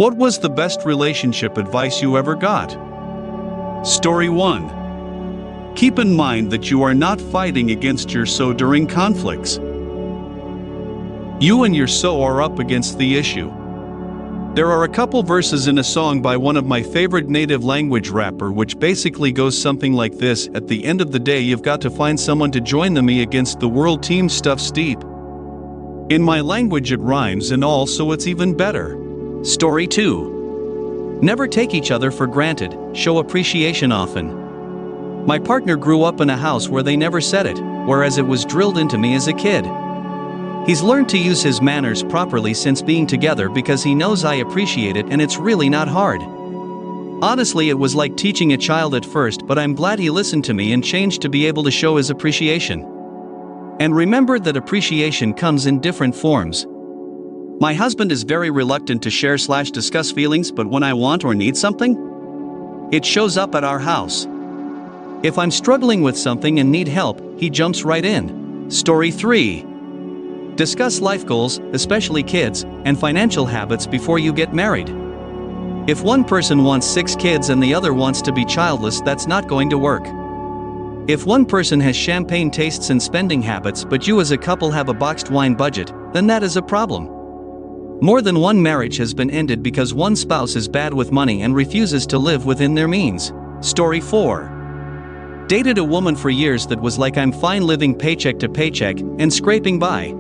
What was the best relationship advice you ever got? Story 1. Keep in mind that you are not fighting against your soul during conflicts. You and your soul are up against the issue. There are a couple verses in a song by one of my favorite native language rapper which basically goes something like this: at the end of the day you've got to find someone to join the me against the world team stuff's deep. In my language it rhymes and all, so it's even better. Story 2. Never take each other for granted, show appreciation often. My partner grew up in a house where they never said it, whereas it was drilled into me as a kid. He's learned to use his manners properly since being together because he knows I appreciate it and it's really not hard. Honestly, it was like teaching a child at first, but I'm glad he listened to me and changed to be able to show his appreciation. And remember that appreciation comes in different forms. My husband is very reluctant to share/discuss feelings, but when I want or need something, it shows up at our house. If I'm struggling with something and need help, he jumps right in. Story 3. Discuss life goals, especially kids, and financial habits before you get married. If one person wants 6 kids and the other wants to be childless, that's not going to work. If one person has champagne tastes and spending habits but you as a couple have a boxed wine budget, then that is a problem. More than one marriage has been ended because one spouse is bad with money and refuses to live within their means. Story 4. Dated a woman for years that was like I'm fine living paycheck to paycheck and scraping by.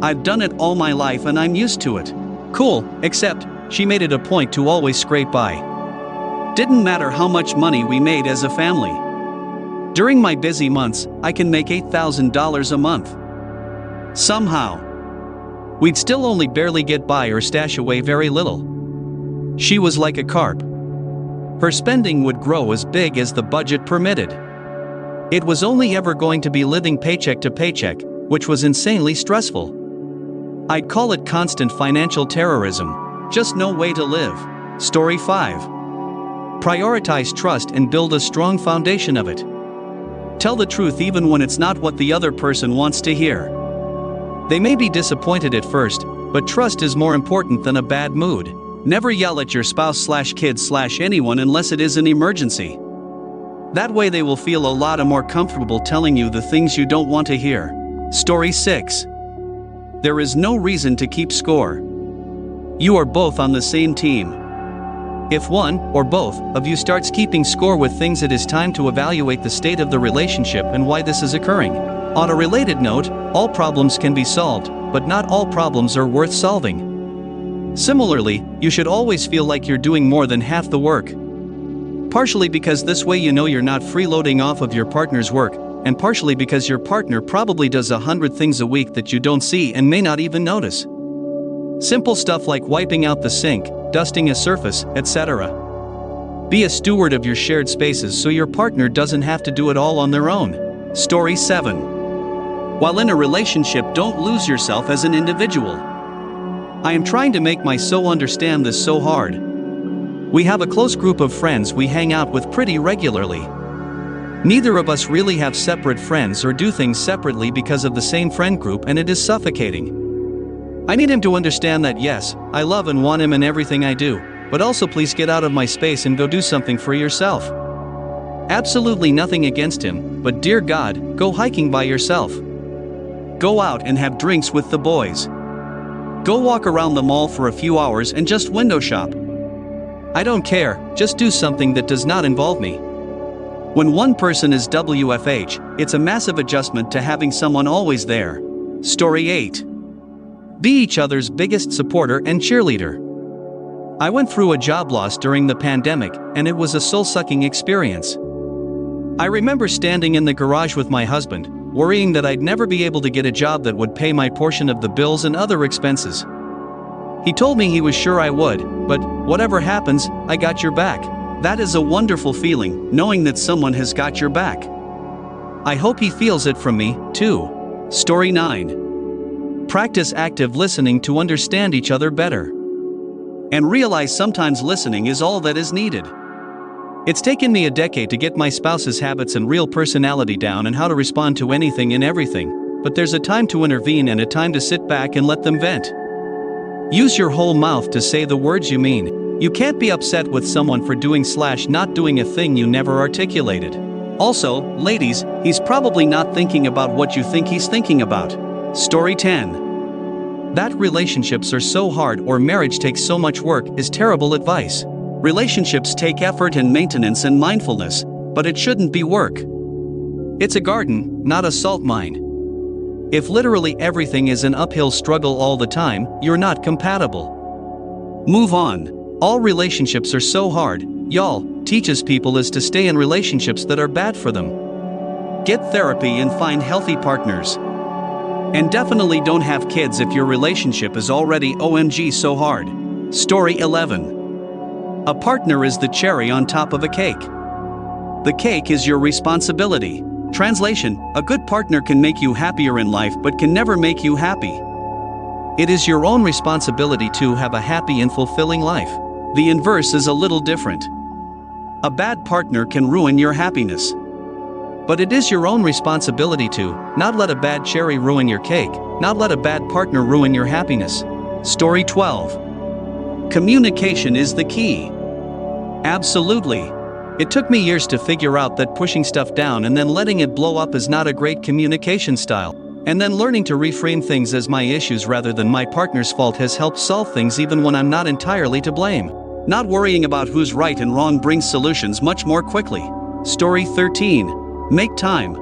I've done it all my life and I'm used to it. Cool, except she made it a point to always scrape by. Didn't matter how much money we made as a family. During my busy months, I can make $8,000 a month. Somehow, we'd still only barely get by or stash away very little. She was like a carp. Her spending would grow as big as the budget permitted. It was only ever going to be living paycheck to paycheck, which was insanely stressful. I'd call it constant financial terrorism, just no way to live. Story 5. Prioritize trust and build a strong foundation of it. Tell the truth even when it's not what the other person wants to hear. They may be disappointed at first, but trust is more important than a bad mood. Never yell at your spouse/kids/anyone unless it is an emergency. That way they will feel a lot more comfortable telling you the things you don't want to hear. Story 6. There is no reason to keep score. You are both on the same team. If one, or both, of you starts keeping score with things, it is time to evaluate the state of the relationship and why this is occurring. On a related note, all problems can be solved, but not all problems are worth solving. Similarly, you should always feel like you're doing more than half the work. Partially because this way you know you're not freeloading off of your partner's work, and partially because your partner probably does 100 things a week that you don't see and may not even notice. Simple stuff like wiping out the sink, dusting a surface, etc. Be a steward of your shared spaces so your partner doesn't have to do it all on their own. Story 7. While in a relationship, don't lose yourself as an individual. I am trying to make my soul understand this so hard. We have a close group of friends we hang out with pretty regularly. Neither of us really have separate friends or do things separately because of the same friend group, and it is suffocating. I need him to understand that yes, I love and want him in everything I do, but also please get out of my space and go do something for yourself. Absolutely nothing against him, but dear God, go hiking by yourself. Go out and have drinks with the boys. Go walk around the mall for a few hours and just window shop. I don't care, just do something that does not involve me. When one person is WFH, it's a massive adjustment to having someone always there. Story 8. Be each other's biggest supporter and cheerleader. I went through a job loss during the pandemic, and it was a soul-sucking experience. I remember standing in the garage with my husband, worrying that I'd never be able to get a job that would pay my portion of the bills and other expenses. He told me he was sure I would, but whatever happens, I got your back. That is a wonderful feeling, knowing that someone has got your back. I hope he feels it from me, too. Story 9. Practice active listening to understand each other better. And realize sometimes listening is all that is needed. It's taken me a decade to get my spouse's habits and real personality down and how to respond to anything and everything, but there's a time to intervene and a time to sit back and let them vent. Use your whole mouth to say the words you mean. You can't be upset with someone for doing/not doing a thing you never articulated. Also, ladies, he's probably not thinking about what you think he's thinking about. Story 10. That relationships are so hard or marriage takes so much work is terrible advice. Relationships take effort and maintenance and mindfulness, but it shouldn't be work. It's a garden, not a salt mine. If literally everything is an uphill struggle all the time, you're not compatible. Move on. All relationships are so hard, y'all, teaches people is to stay in relationships that are bad for them. Get therapy and find healthy partners. And definitely don't have kids if your relationship is already OMG so hard. Story 11. A partner is the cherry on top of a cake. The cake is your responsibility. Translation: a good partner can make you happier in life but can never make you happy. It is your own responsibility to have a happy and fulfilling life. The inverse is a little different. A bad partner can ruin your happiness. But it is your own responsibility to not let a bad cherry ruin your cake, not let a bad partner ruin your happiness. Story 12. Communication is the key. Absolutely. It took me years to figure out that pushing stuff down and then letting it blow up is not a great communication style, and then learning to reframe things as my issues rather than my partner's fault has helped solve things even when I'm not entirely to blame. Not worrying about who's right and wrong brings solutions much more quickly. Story 13. Make time.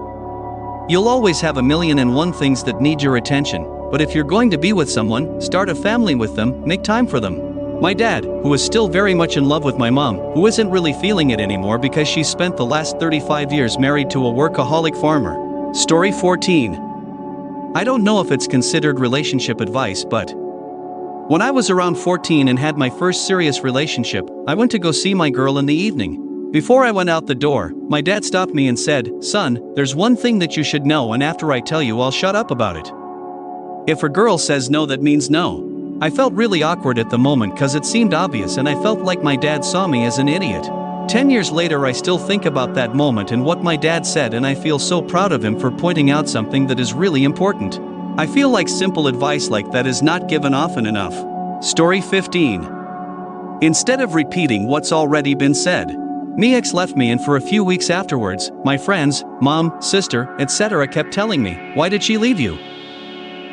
You'll always have 1,000,001 things that need your attention, but if you're going to be with someone, start a family with them, make time for them. My dad, who is still very much in love with my mom, who isn't really feeling it anymore because she spent the last 35 years married to a workaholic farmer. Story 14. I don't know if it's considered relationship advice, but when I was around 14 and had my first serious relationship, I went to go see my girl in the evening. Before I went out the door, my dad stopped me and said, "Son, there's one thing that you should know, and after I tell you I'll shut up about it. If a girl says no, that means no." I felt really awkward at the moment cause it seemed obvious and I felt like my dad saw me as an idiot. 10 years later I still think about that moment and what my dad said, and I feel so proud of him for pointing out something that is really important. I feel like simple advice like that is not given often enough. Story 15. Instead of repeating what's already been said. My ex left me, and for a few weeks afterwards, my friends, mom, sister, etc. kept telling me, "Why did she leave you?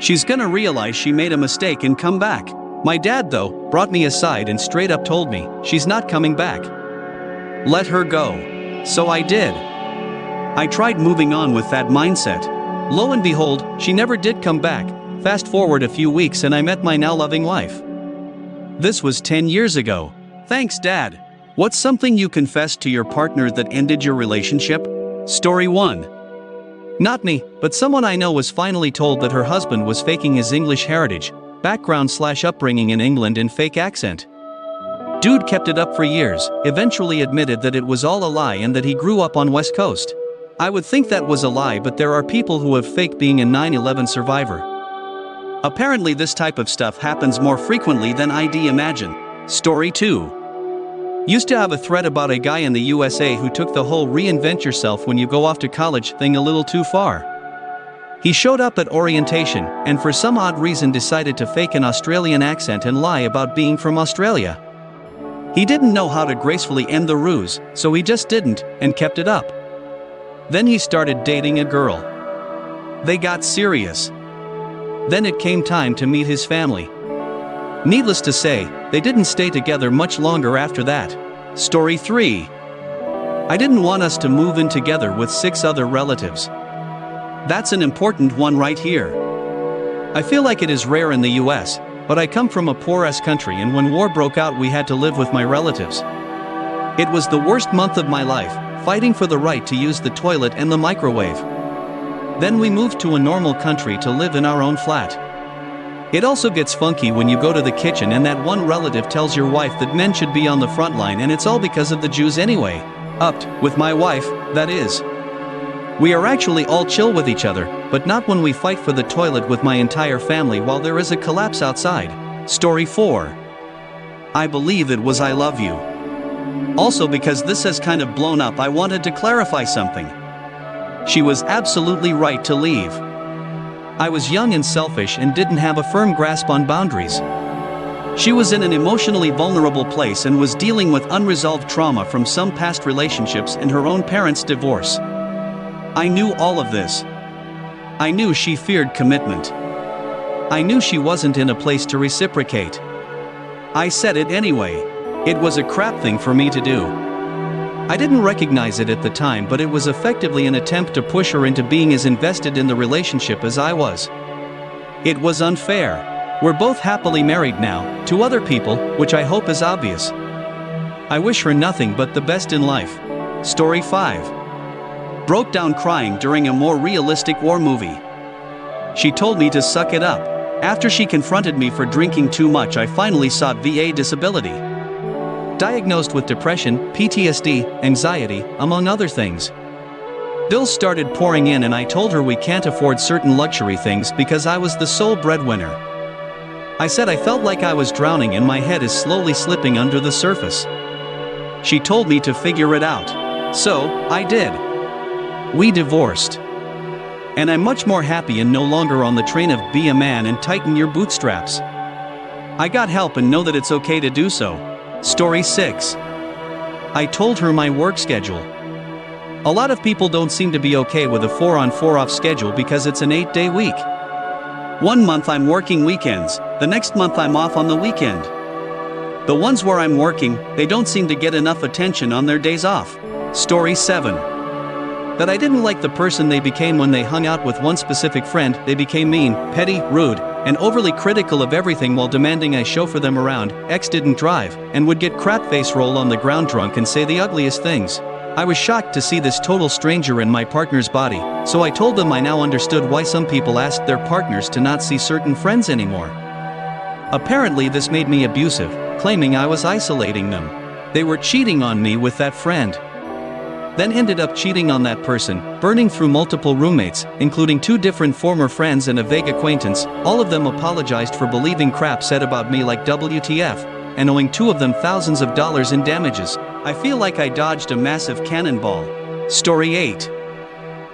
She's gonna realize she made a mistake and come back." My dad, though, brought me aside and straight up told me, "She's not coming back. Let her go." So I did. I tried moving on with that mindset. Lo and behold, she never did come back. Fast forward a few weeks and I met my now loving wife. This was 10 years ago. Thanks, Dad. What's something you confessed to your partner that ended your relationship? Story 1. Not me, but someone I know was finally told that her husband was faking his English heritage, background/upbringing in England and fake accent. Dude kept it up for years, eventually admitted that it was all a lie and that he grew up on West Coast. I would think that was a lie, but there are people who have faked being a 9/11 survivor. Apparently this type of stuff happens more frequently than I'd imagine. Story 2. Used to have a thread about a guy in the USA who took the whole reinvent yourself when you go off to college thing a little too far. He showed up at orientation, and for some odd reason decided to fake an Australian accent and lie about being from Australia. He didn't know how to gracefully end the ruse, so he just didn't, and kept it up. Then he started dating a girl. They got serious. Then it came time to meet his family. Needless to say, they didn't stay together much longer after that. Story 3. I didn't want us to move in together with 6 other relatives. That's an important one right here. I feel like it is rare in the US, but I come from a poor-ass country, and when war broke out we had to live with my relatives. It was the worst month of my life, fighting for the right to use the toilet and the microwave. Then we moved to a normal country to live in our own flat. It also gets funky when you go to the kitchen and that one relative tells your wife that men should be on the front line, and it's all because of the Jews anyway. Upped, with my wife, that is. We are actually all chill with each other, but not when we fight for the toilet with my entire family while there is a collapse outside. Story 4. I believe it was "I love you." Also, because this has kind of blown up, I wanted to clarify something. She was absolutely right to leave. I was young and selfish and didn't have a firm grasp on boundaries. She was in an emotionally vulnerable place and was dealing with unresolved trauma from some past relationships and her own parents' divorce. I knew all of this. I knew she feared commitment. I knew she wasn't in a place to reciprocate. I said it anyway. It was a crap thing for me to do. I didn't recognize it at the time, but it was effectively an attempt to push her into being as invested in the relationship as I was. It was unfair. We're both happily married now, to other people, which I hope is obvious. I wish her nothing but the best in life. Story 5. Broke down crying during a more realistic war movie. She told me to suck it up. After she confronted me for drinking too much, I finally sought VA disability. Diagnosed with depression, PTSD, anxiety, among other things. Bills started pouring in and I told her we can't afford certain luxury things because I was the sole breadwinner. I said I felt like I was drowning and my head is slowly slipping under the surface. She told me to figure it out. So, I did. We divorced. And I'm much more happy and no longer on the train of be a man and tighten your bootstraps. I got help and know that it's okay to do so. Story 6. I told her my work schedule. A lot of people don't seem to be okay with a 4-on 4-off schedule because it's an 8-day week. 1 month I'm working weekends, the next month I'm off on the weekend. The ones where I'm working, they don't seem to get enough attention on their days off. Story 7. That I didn't like the person they became when they hung out with one specific friend. They became mean, petty, rude, and overly critical of everything while demanding I chauffeur them around. Ex didn't drive, and would get crap face roll on the ground drunk and say the ugliest things. I was shocked to see this total stranger in my partner's body, so I told them I now understood why some people asked their partners to not see certain friends anymore. Apparently this made me abusive, claiming I was isolating them. They were cheating on me with that friend. Then ended up cheating on that person, burning through multiple roommates, including 2 different former friends and a vague acquaintance. All of them apologized for believing crap said about me like WTF, and owing 2 of them thousands of dollars in damages. I feel like I dodged a massive cannonball. Story 8.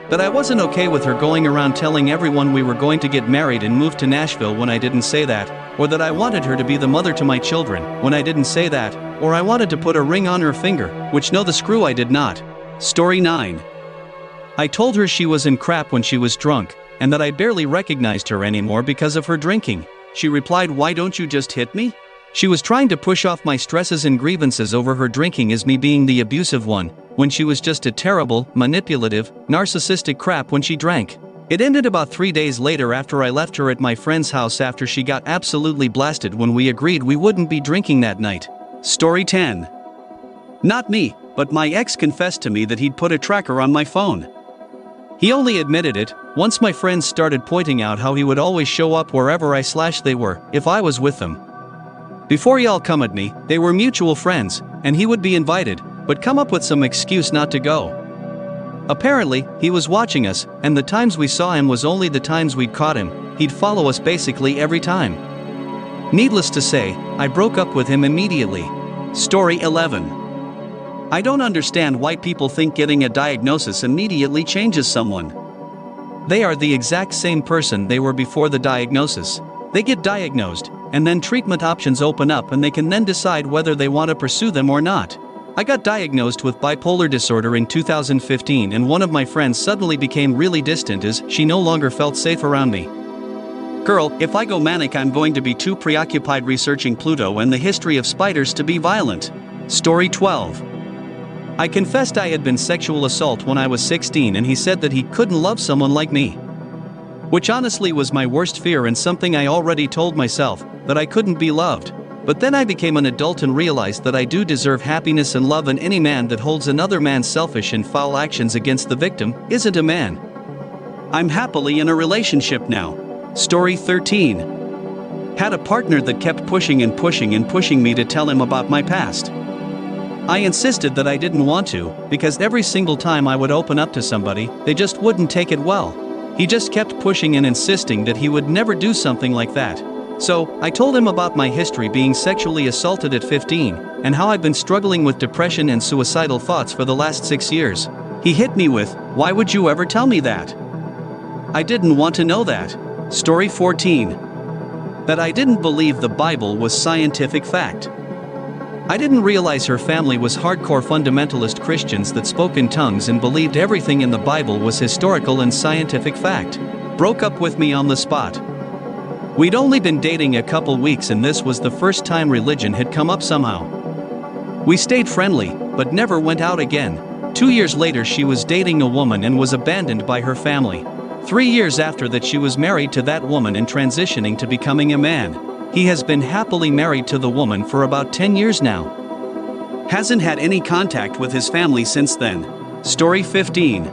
That I wasn't okay with her going around telling everyone we were going to get married and move to Nashville when I didn't say that, or that I wanted her to be the mother to my children when I didn't say that, or I wanted to put a ring on her finger, which no the screw I did not. Story 9. I told her she was in crap when she was drunk, and that I barely recognized her anymore because of her drinking. She replied, "Why don't you just hit me?" She was trying to push off my stresses and grievances over her drinking as me being the abusive one, when she was just a terrible, manipulative, narcissistic crap when she drank. It ended about 3 days later after I left her at my friend's house after she got absolutely blasted when we agreed we wouldn't be drinking that night. Story 10. Not me, but my ex confessed to me that he'd put a tracker on my phone. He only admitted it once my friends started pointing out how he would always show up wherever they were, if I was with them. Before y'all come at me, they were mutual friends, and he would be invited, but come up with some excuse not to go. Apparently, he was watching us, and the times we saw him was only the times we'd caught him. He'd follow us basically every time. Needless to say, I broke up with him immediately. Story 11. I don't understand why people think getting a diagnosis immediately changes someone. They are the exact same person they were before the diagnosis. They get diagnosed, and then treatment options open up and they can then decide whether they want to pursue them or not. I got diagnosed with bipolar disorder in 2015 and one of my friends suddenly became really distant as she no longer felt safe around me. Girl, if I go manic I'm going to be too preoccupied researching Pluto and the history of spiders to be violent. Story 12. I confessed I had been sexual assault when I was 16 and he said that he couldn't love someone like me. Which honestly was my worst fear and something I already told myself, that I couldn't be loved. But then I became an adult and realized that I do deserve happiness and love, and any man that holds another man's selfish and foul actions against the victim isn't a man. I'm happily in a relationship now. Story 13. Had a partner that kept pushing and pushing and pushing me to tell him about my past. I insisted that I didn't want to, because every single time I would open up to somebody, they just wouldn't take it well. He just kept pushing and insisting that he would never do something like that. So, I told him about my history being sexually assaulted at 15, and how I'd been struggling with depression and suicidal thoughts for the last 6 years. He hit me with, "Why would you ever tell me that?" I didn't want to know that. Story 14. that I didn't believe the Bible was scientific fact. I didn't realize her family was hardcore fundamentalist Christians that spoke in tongues and believed everything in the Bible was historical and scientific fact. Broke up with me on the spot. We'd only been dating a couple weeks and this was the first time religion had come up somehow. We stayed friendly, but never went out again. 2 years later she was dating a woman and was abandoned by her family. 3 years after that she was married to that woman and transitioning to becoming a man. He has been happily married to the woman for about 10 years now. Hasn't had any contact with his family since then. Story 15.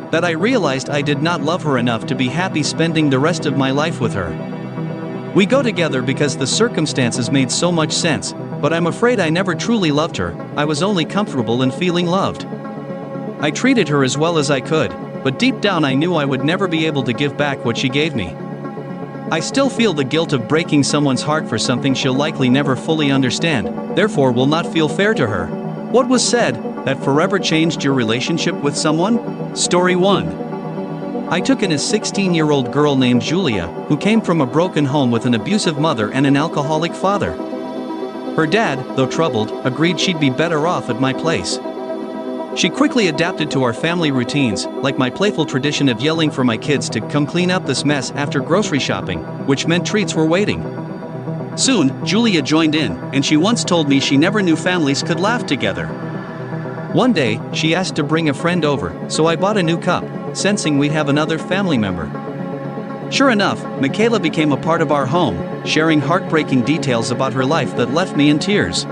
That I realized I did not love her enough to be happy spending the rest of my life with her. We go together because the circumstances made so much sense, but I'm afraid I never truly loved her. I was only comfortable in feeling loved. I treated her as well as I could, but deep down I knew I would never be able to give back what she gave me. I still feel the guilt of breaking someone's heart for something she'll likely never fully understand, therefore will not feel fair to her. What was said that forever changed your relationship with someone? Story 1. I took in a 16-year-old girl named Julia, who came from a broken home with an abusive mother and an alcoholic father. Her dad, though troubled, agreed she'd be better off at my place. She quickly adapted to our family routines, like my playful tradition of yelling for my kids to come clean up this mess after grocery shopping, which meant treats were waiting. Soon, Julia joined in, and she once told me she never knew families could laugh together. One day, she asked to bring a friend over, so I bought a new cup, sensing we'd have another family member. Sure enough, Michaela became a part of our home, sharing heartbreaking details about her life that left me in tears.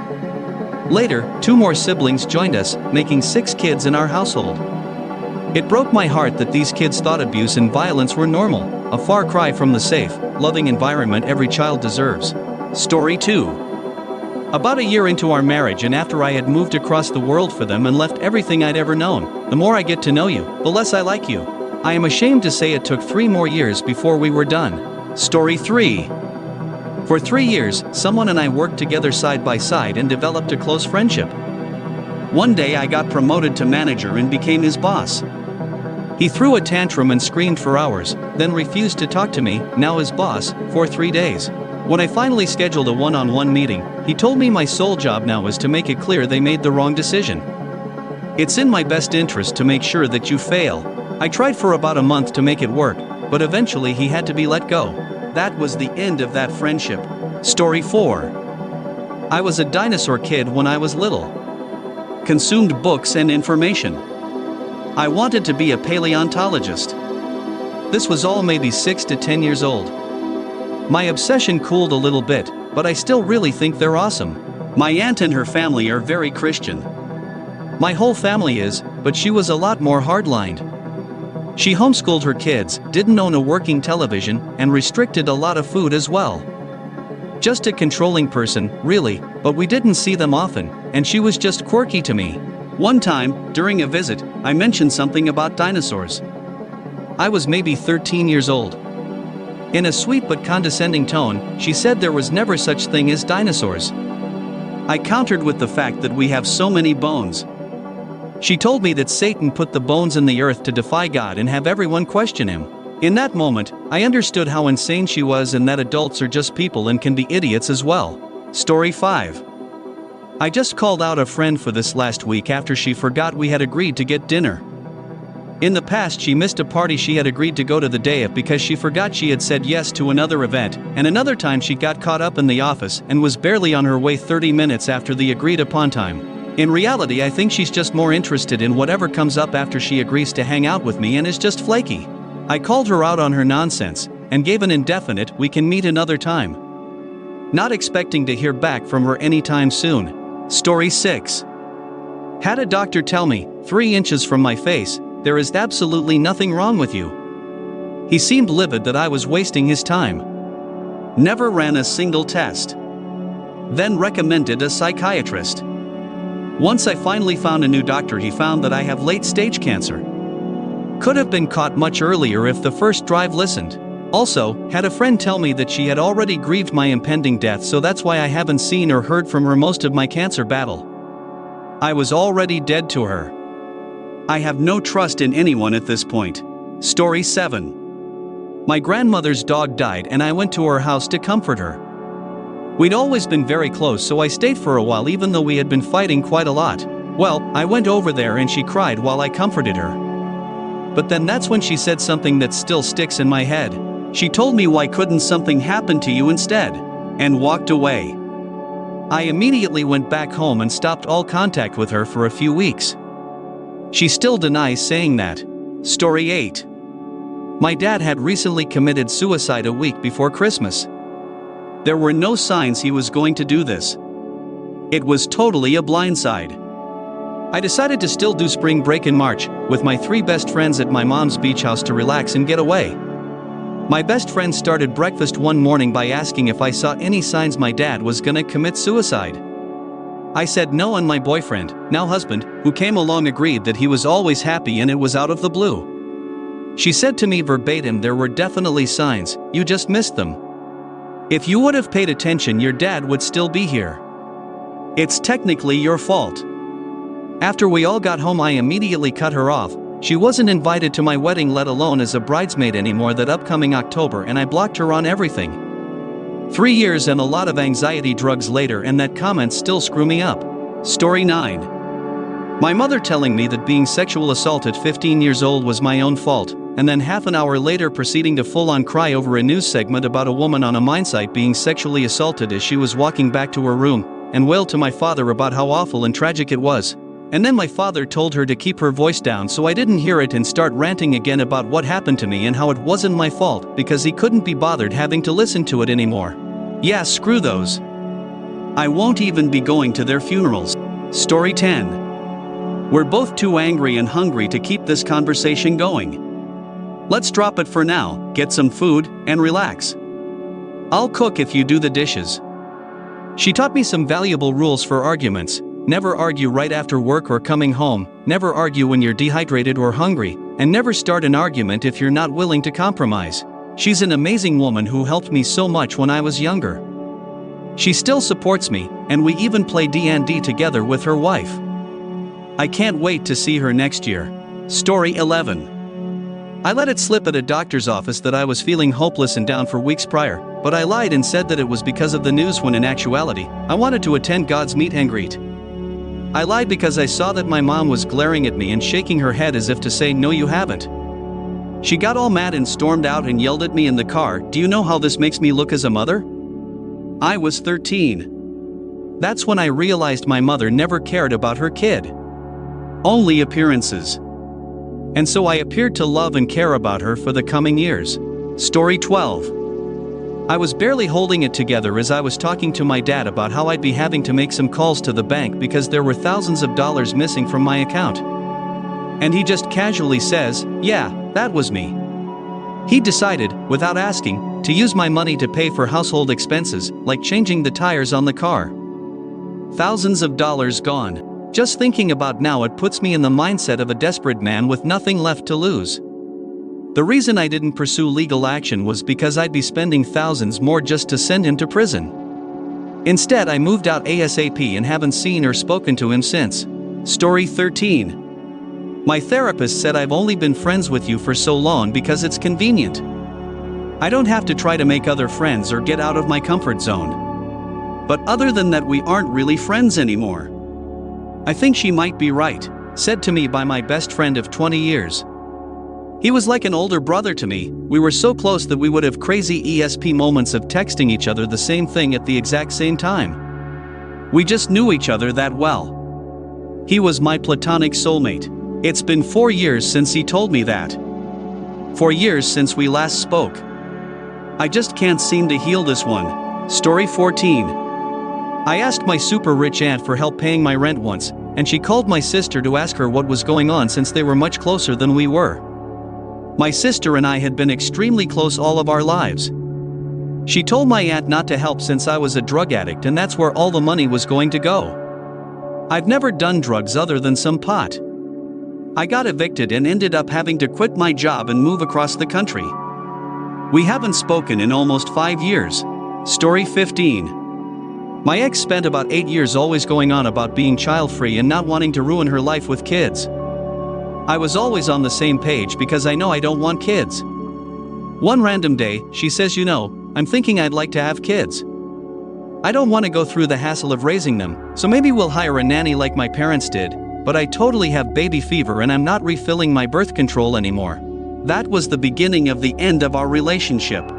Later, 2 more siblings joined us, making 6 kids in our household. It broke my heart that these kids thought abuse and violence were normal, a far cry from the safe, loving environment every child deserves. Story 2. About a year into our marriage and after I had moved across the world for them and left everything I'd ever known, the more I get to know you, the less I like you. I am ashamed to say it took 3 more years before we were done. Story 3. For 3 years, someone and I worked together side by side and developed a close friendship. One day I got promoted to manager and became his boss. He threw a tantrum and screamed for hours, then refused to talk to me, now his boss, for 3 days. When I finally scheduled a one-on-one meeting, he told me my sole job now is to make it clear they made the wrong decision. It's in my best interest to make sure that you fail. I tried for about a month to make it work, but eventually he had to be let go. That was the end of that friendship. Story 4. I was a dinosaur kid when I was little. Consumed books and information. I wanted to be a paleontologist. This was all maybe 6 to 10 years old. My obsession cooled a little bit, but I still really think they're awesome. My aunt and her family are very Christian. My whole family is, but she was a lot more hardlined. She homeschooled her kids, didn't own a working television, and restricted a lot of food as well. Just a controlling person, really, but we didn't see them often, and she was just quirky to me. One time, during a visit, I mentioned something about dinosaurs. I was maybe 13 years old. In a sweet but condescending tone, she said there was never such thing as dinosaurs. I countered with the fact that we have so many bones. She told me that Satan put the bones in the earth to defy God and have everyone question him. In that moment, I understood how insane she was and that adults are just people and can be idiots as well. Story 5. I just called out a friend for this last week after she forgot we had agreed to get dinner. In the past she missed a party she had agreed to go to the day of because she forgot she had said yes to another event, and another time she got caught up in the office and was barely on her way 30 minutes after the agreed upon time. In reality, I think she's just more interested in whatever comes up after she agrees to hang out with me and is just flaky. I called her out on her nonsense, and gave an indefinite "we can meet another time." Not expecting to hear back from her anytime soon. Story 6. Had a doctor tell me, 3 inches from my face, "There is absolutely nothing wrong with you." He seemed livid that I was wasting his time. Never ran a single test. Then recommended a psychiatrist. Once I finally found a new doctor, he found that I have late-stage cancer. Could have been caught much earlier if the first drive listened. Also, had a friend tell me that she had already grieved my impending death, so that's why I haven't seen or heard from her most of my cancer battle. I was already dead to her. I have no trust in anyone at this point. Story 7. My grandmother's dog died and I went to her house to comfort her. We'd always been very close, so I stayed for a while even though we had been fighting quite a lot. Well, I went over there and she cried while I comforted her. But then that's when she said something that still sticks in my head. She told me, "Why couldn't something happen to you instead?" and walked away. I immediately went back home and stopped all contact with her for a few weeks. She still denies saying that. Story 8. My dad had recently committed suicide a week before Christmas. There were no signs he was going to do this. It was totally a blindside. I decided to still do spring break in March, with my 3 best friends at my mom's beach house to relax and get away. My best friend started breakfast one morning by asking if I saw any signs my dad was gonna commit suicide. I said no, and my boyfriend, now husband, who came along agreed that he was always happy and it was out of the blue. She said to me verbatim, "There were definitely signs, you just missed them. If you would have paid attention, your dad would still be here. It's technically your fault." After we all got home, I immediately cut her off. She wasn't invited to my wedding, let alone as a bridesmaid anymore that upcoming October, and I blocked her on everything. 3 years and a lot of anxiety drugs later, and that comment still screw me up. Story 9. My mother telling me that being sexual assault at 15 years old was my own fault, and then half an hour later proceeding to full-on cry over a news segment about a woman on a mine site being sexually assaulted as she was walking back to her room, and wailed to my father about how awful and tragic it was. And then my father told her to keep her voice down so I didn't hear it, and start ranting again about what happened to me and how it wasn't my fault because he couldn't be bothered having to listen to it anymore. Yeah, screw those. I won't even be going to their funerals. Story 10. We're both too angry and hungry to keep this conversation going. Let's drop it for now, get some food, and relax. I'll cook if you do the dishes. She taught me some valuable rules for arguments. Never argue right after work or coming home, never argue when you're dehydrated or hungry, and never start an argument if you're not willing to compromise. She's an amazing woman who helped me so much when I was younger. She still supports me, and we even play D&D together with her wife. I can't wait to see her next year. Story 11. I let it slip at a doctor's office that I was feeling hopeless and down for weeks prior, but I lied and said that it was because of the news when in actuality, I wanted to attend God's meet and greet. I lied because I saw that my mom was glaring at me and shaking her head as if to say, "No, you haven't." She got all mad and stormed out and yelled at me in the car, "Do you know how this makes me look as a mother?" I was 13. That's when I realized my mother never cared about her kid. Only appearances. And so I appeared to love and care about her for the coming years. Story 12. I was barely holding it together as I was talking to my dad about how I'd be having to make some calls to the bank because there were thousands of dollars missing from my account. And he just casually says, "Yeah, that was me." He decided, without asking, to use my money to pay for household expenses, like changing the tires on the car. Thousands of dollars gone. Just thinking about now, it puts me in the mindset of a desperate man with nothing left to lose. The reason I didn't pursue legal action was because I'd be spending thousands more just to send him to prison. Instead, I moved out ASAP and haven't seen or spoken to him since. Story 13. My therapist said I've only been friends with you for so long because it's convenient. I don't have to try to make other friends or get out of my comfort zone. But other than that, we aren't really friends anymore. I think she might be right, said to me by my best friend of 20 years. He was like an older brother to me. We were so close that we would have crazy ESP moments of texting each other the same thing at the exact same time. We just knew each other that well. He was my platonic soulmate. It's been 4 years since he told me that. 4 years since we last spoke. I just can't seem to heal this one. Story 14. I asked my super rich aunt for help paying my rent once, and she called my sister to ask her what was going on since they were much closer than we were. My sister and I had been extremely close all of our lives. She told my aunt not to help since I was a drug addict and that's where all the money was going to go. I've never done drugs other than some pot. I got evicted and ended up having to quit my job and move across the country. We haven't spoken in almost 5 years. Story 15. My ex spent about 8 years always going on about being child-free and not wanting to ruin her life with kids. I was always on the same page because I know I don't want kids. One random day, she says, I'm thinking I'd like to have kids. I don't want to go through the hassle of raising them, so maybe we'll hire a nanny like my parents did, but I totally have baby fever and I'm not refilling my birth control anymore. That was the beginning of the end of our relationship.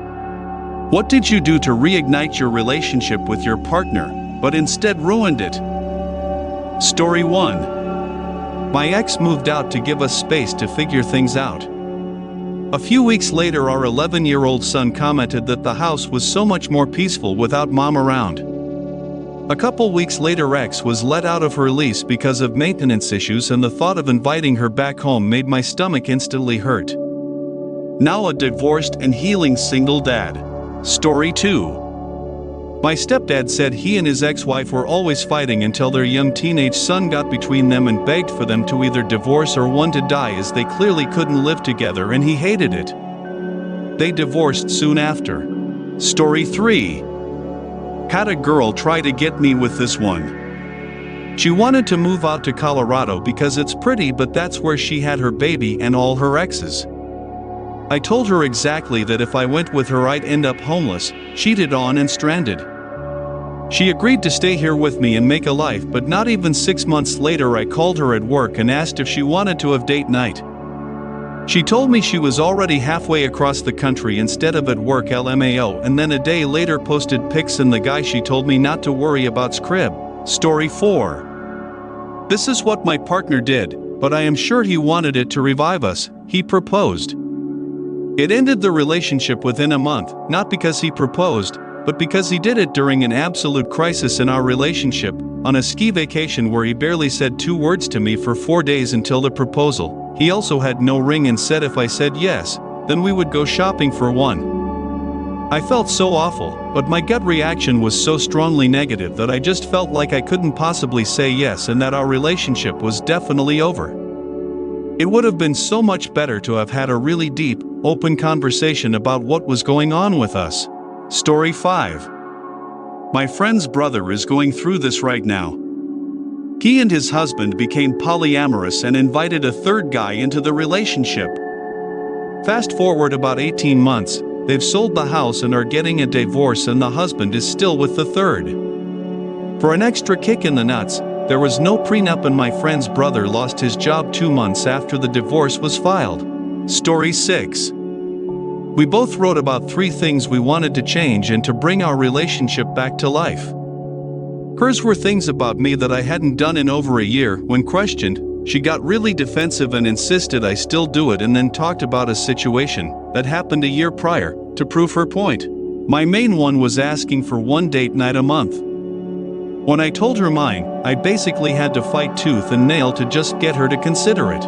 What did you do to reignite your relationship with your partner, but instead ruined it? Story 1. My ex moved out to give us space to figure things out. A few weeks later, our 11-year-old son commented that the house was so much more peaceful without mom around. A couple weeks later, ex was let out of her lease because of maintenance issues, and the thought of inviting her back home made my stomach instantly hurt. Now a divorced and healing single dad. Story 2. My stepdad said he and his ex-wife were always fighting until their young teenage son got between them and begged for them to either divorce or one to die, as they clearly couldn't live together and he hated it. They divorced soon after. Story 3. Had a girl try to get me with this one. She wanted to move out to Colorado because it's pretty, but that's where she had her baby and all her exes. I told her exactly that if I went with her I'd end up homeless, cheated on and stranded. She agreed to stay here with me and make a life, but not even 6 months later I called her at work and asked if she wanted to have date night. She told me she was already halfway across the country instead of at work, LMAO, and then a day later posted pics in the guy she told me not to worry about's crib. Story 4. This is what my partner did, but I am sure he wanted it to revive us. He proposed. It ended the relationship within a month, not because he proposed, but because he did it during an absolute crisis in our relationship, on a ski vacation where he barely said 2 words to me for 4 days until the proposal. He also had no ring and said if I said yes, then we would go shopping for one. I felt so awful, but my gut reaction was so strongly negative that I just felt like I couldn't possibly say yes and that our relationship was definitely over. It would have been so much better to have had a really deep, open conversation about what was going on with us. Story 5. My friend's brother is going through this right now. He and his husband became polyamorous and invited a third guy into the relationship. Fast forward about 18 months, they've sold the house and are getting a divorce, and the husband is still with the third. For an extra kick in the nuts, there was no prenup and my friend's brother lost his job 2 months after the divorce was filed. Story 6. We both wrote about 3 things we wanted to change and to bring our relationship back to life. Hers were things about me that I hadn't done in over a year. When questioned, she got really defensive and insisted I still do it, and then talked about a situation that happened a year prior to prove her point. My main one was asking for 1 date night a month. When I told her mine, I basically had to fight tooth and nail to just get her to consider it.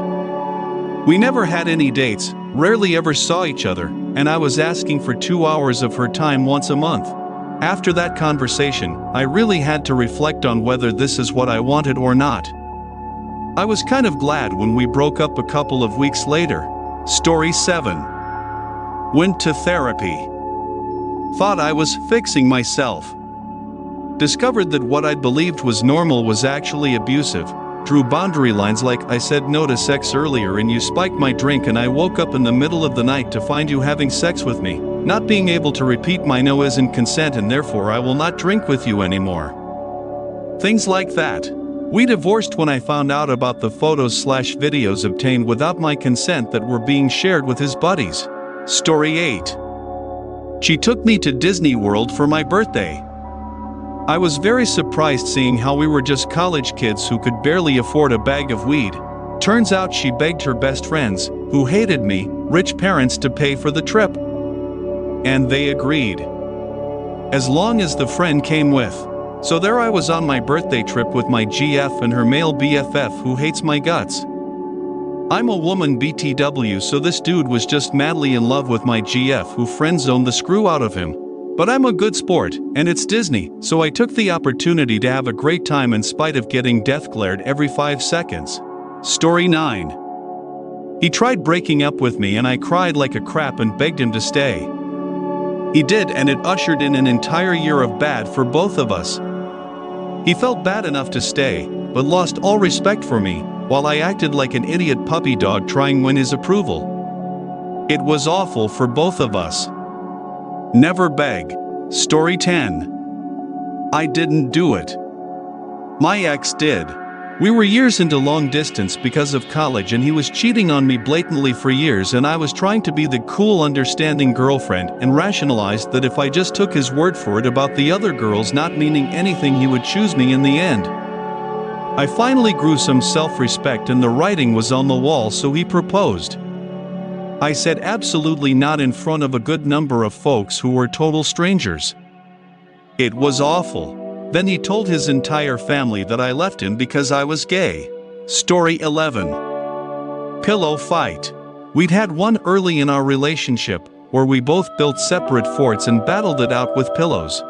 We never had any dates, rarely ever saw each other, and I was asking for 2 hours of her time once a month. After that conversation, I really had to reflect on whether this is what I wanted or not. I was kind of glad when we broke up a couple of weeks later. Story 7. Went to therapy. Thought I was fixing myself. Discovered that what I'd believed was normal was actually abusive. Drew boundary lines like I said no to sex earlier and you spiked my drink and I woke up in the middle of the night to find you having sex with me. Not being able to repeat my no isn't consent and therefore I will not drink with you anymore. Things like that. We divorced when I found out about the photos/videos obtained without my consent that were being shared with his buddies. Story 8. She took me to Disney World for my birthday. I was very surprised seeing how we were just college kids who could barely afford a bag of weed. Turns out she begged her best friends, who hated me, rich parents to pay for the trip. And they agreed. As long as the friend came with. So there I was on my birthday trip with my GF and her male BFF who hates my guts. I'm a woman BTW, so this dude was just madly in love with my GF who friend-zoned the screw out of him. But I'm a good sport, and it's Disney, so I took the opportunity to have a great time in spite of getting death glared every 5 seconds. Story 9. He tried breaking up with me and I cried like a crap and begged him to stay. He did, and it ushered in an entire year of bad for both of us. He felt bad enough to stay, but lost all respect for me, while I acted like an idiot puppy dog trying to win his approval. It was awful for both of us. Never beg. Story 10. I didn't do it. My ex did. We were years into long distance because of college, and he was cheating on me blatantly for years, and I was trying to be the cool, understanding girlfriend and rationalized that if I just took his word for it about the other girls not meaning anything, he would choose me in the end. I finally grew some self-respect and the writing was on the wall, so he proposed. I said absolutely not in front of a good number of folks who were total strangers. It was awful. Then he told his entire family that I left him because I was gay. Story 11. Pillow fight. We'd had one early in our relationship, where we both built separate forts and battled it out with pillows.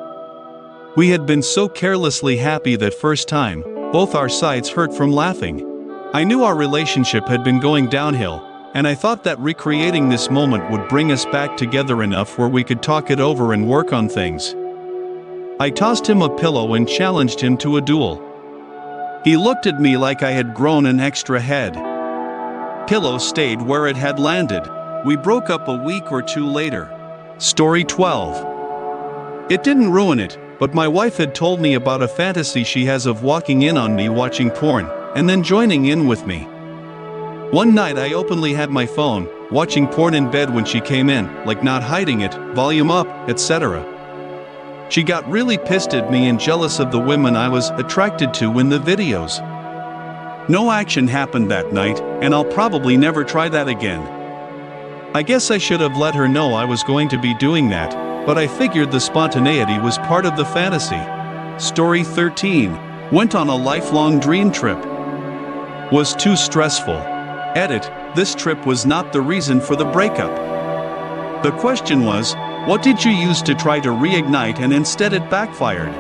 We had been so carelessly happy that first time, both our sides hurt from laughing. I knew our relationship had been going downhill, and I thought that recreating this moment would bring us back together enough where we could talk it over and work on things. I tossed him a pillow and challenged him to a duel. He looked at me like I had grown an extra head. Pillow stayed where it had landed. We broke up a week or two later. Story 12. It didn't ruin it, but my wife had told me about a fantasy she has of walking in on me watching porn, and then joining in with me. One night I openly had my phone, watching porn in bed when she came in, like not hiding it, volume up, etc. She got really pissed at me and jealous of the women I was attracted to in the videos. No action happened that night, and I'll probably never try that again. I guess I should have let her know I was going to be doing that, but I figured the spontaneity was part of the fantasy. Story 13. Went on a lifelong dream trip. Was too stressful. Edit, this trip was not the reason for the breakup. The question was, what did you use to try to reignite, and instead it backfired?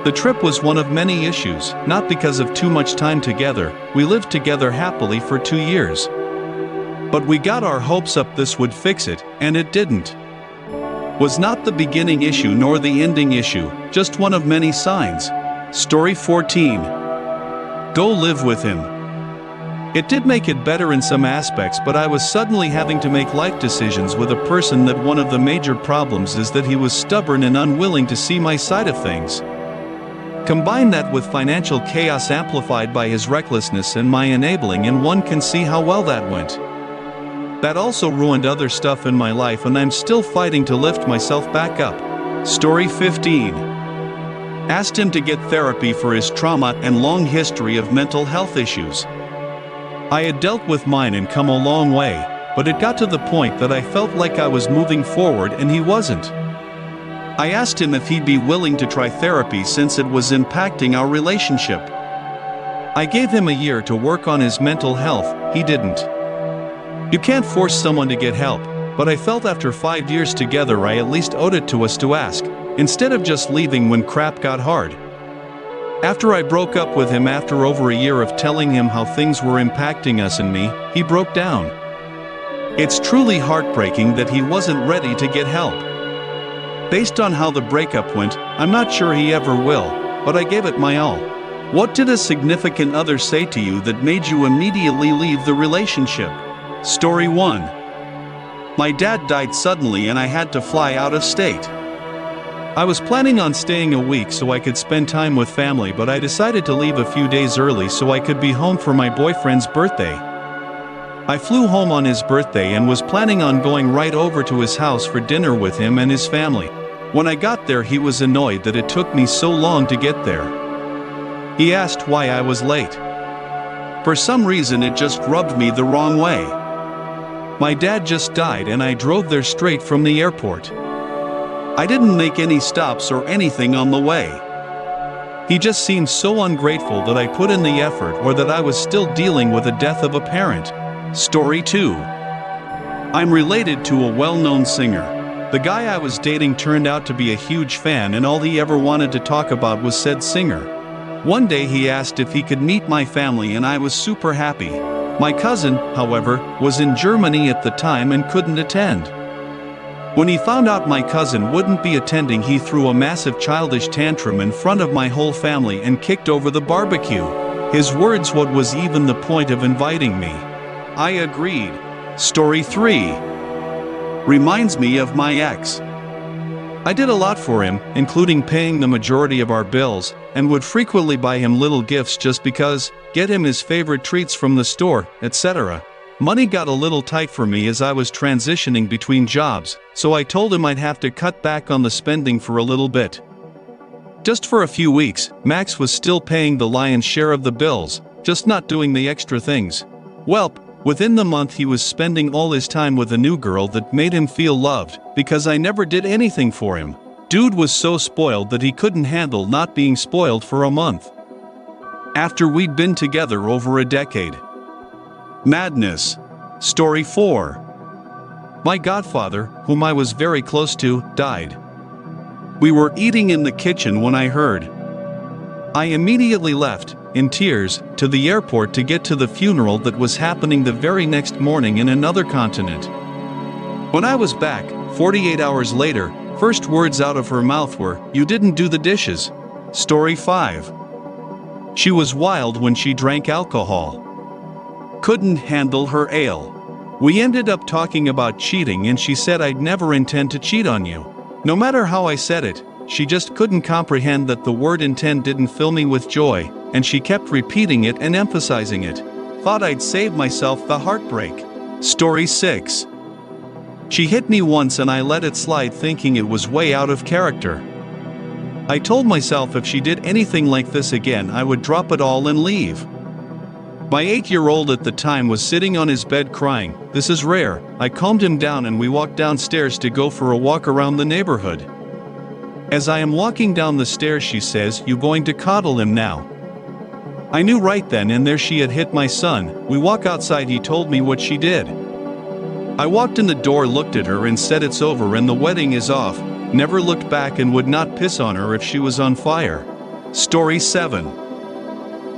The trip was one of many issues, not because of too much time together. We lived together happily for 2 years. But we got our hopes up this would fix it, and it didn't. Was not the beginning issue nor the ending issue, just one of many signs. Story 14. Go live with him. It did make it better in some aspects, but I was suddenly having to make life decisions with a person that one of the major problems is that he was stubborn and unwilling to see my side of things. Combine that with financial chaos amplified by his recklessness and my enabling, and one can see how well that went. That also ruined other stuff in my life, and I'm still fighting to lift myself back up. Story 15. Asked him to get therapy for his trauma and long history of mental health issues. I had dealt with mine and come a long way, but it got to the point that I felt like I was moving forward and he wasn't. I asked him if he'd be willing to try therapy since it was impacting our relationship. I gave him a year to work on his mental health. He didn't. You can't force someone to get help, but I felt after 5 years together I at least owed it to us to ask, instead of just leaving when crap got hard. After I broke up with him after over a year of telling him how things were impacting us and me, he broke down. It's truly heartbreaking that he wasn't ready to get help. Based on how the breakup went, I'm not sure he ever will, but I gave it my all. What did a significant other say to you that made you immediately leave the relationship? Story 1. My dad died suddenly and I had to fly out of state. I was planning on staying a week so I could spend time with family, but I decided to leave a few days early so I could be home for my boyfriend's birthday. I flew home on his birthday and was planning on going right over to his house for dinner with him and his family. When I got there, he was annoyed that it took me so long to get there. He asked why I was late. For some reason it just rubbed me the wrong way. My dad just died and I drove there straight from the airport. I didn't make any stops or anything on the way. He just seemed so ungrateful that I put in the effort, or that I was still dealing with the death of a parent. Story 2. I'm related to a well-known singer. The guy I was dating turned out to be a huge fan, and all he ever wanted to talk about was said singer. One day he asked if he could meet my family and I was super happy. My cousin, however, was in Germany at the time and couldn't attend. When he found out my cousin wouldn't be attending, he threw a massive childish tantrum in front of my whole family and kicked over the barbecue. His words, "What was even the point of inviting me?" I agreed. Story 3. Reminds me of my ex. I did a lot for him, including paying the majority of our bills, and would frequently buy him little gifts just because, get him his favorite treats from the store, etc. Money got a little tight for me as I was transitioning between jobs, so I told him I'd have to cut back on the spending for a little bit. Just for a few weeks, Max was still paying the lion's share of the bills, just not doing the extra things. Welp, within the month he was spending all his time with a new girl that made him feel loved, because I never did anything for him. Dude was so spoiled that he couldn't handle not being spoiled for a month. After we'd been together over a decade. Madness. Story 4. My godfather, whom I was very close to, died. We were eating in the kitchen when I heard. I immediately left, in tears, to the airport to get to the funeral that was happening the very next morning in another continent. When I was back, 48 hours later, first words out of her mouth were, "You didn't do the dishes." Story 5. She was wild when she drank alcohol. Couldn't handle her ale. We ended up talking about cheating and she said I'd never intend to cheat on you. No matter how I said it, she just couldn't comprehend that the word intend didn't fill me with joy, and she kept repeating it and emphasizing it. Thought I'd save myself the heartbreak. Story 6. She hit me once and I let it slide thinking it was way out of character. I told myself if she did anything like this again I would drop it all and leave. My 8-year-old at the time was sitting on his bed crying. This is rare. I calmed him down and we walked downstairs to go for a walk around the neighborhood. As I am walking down the stairs she says, "You going to coddle him now?" I knew right then and there she had hit my son. We walk outside, he told me what she did. I walked in the door, looked at her and said it's over and the wedding is off. Never looked back and would not piss on her if she was on fire. Story 7.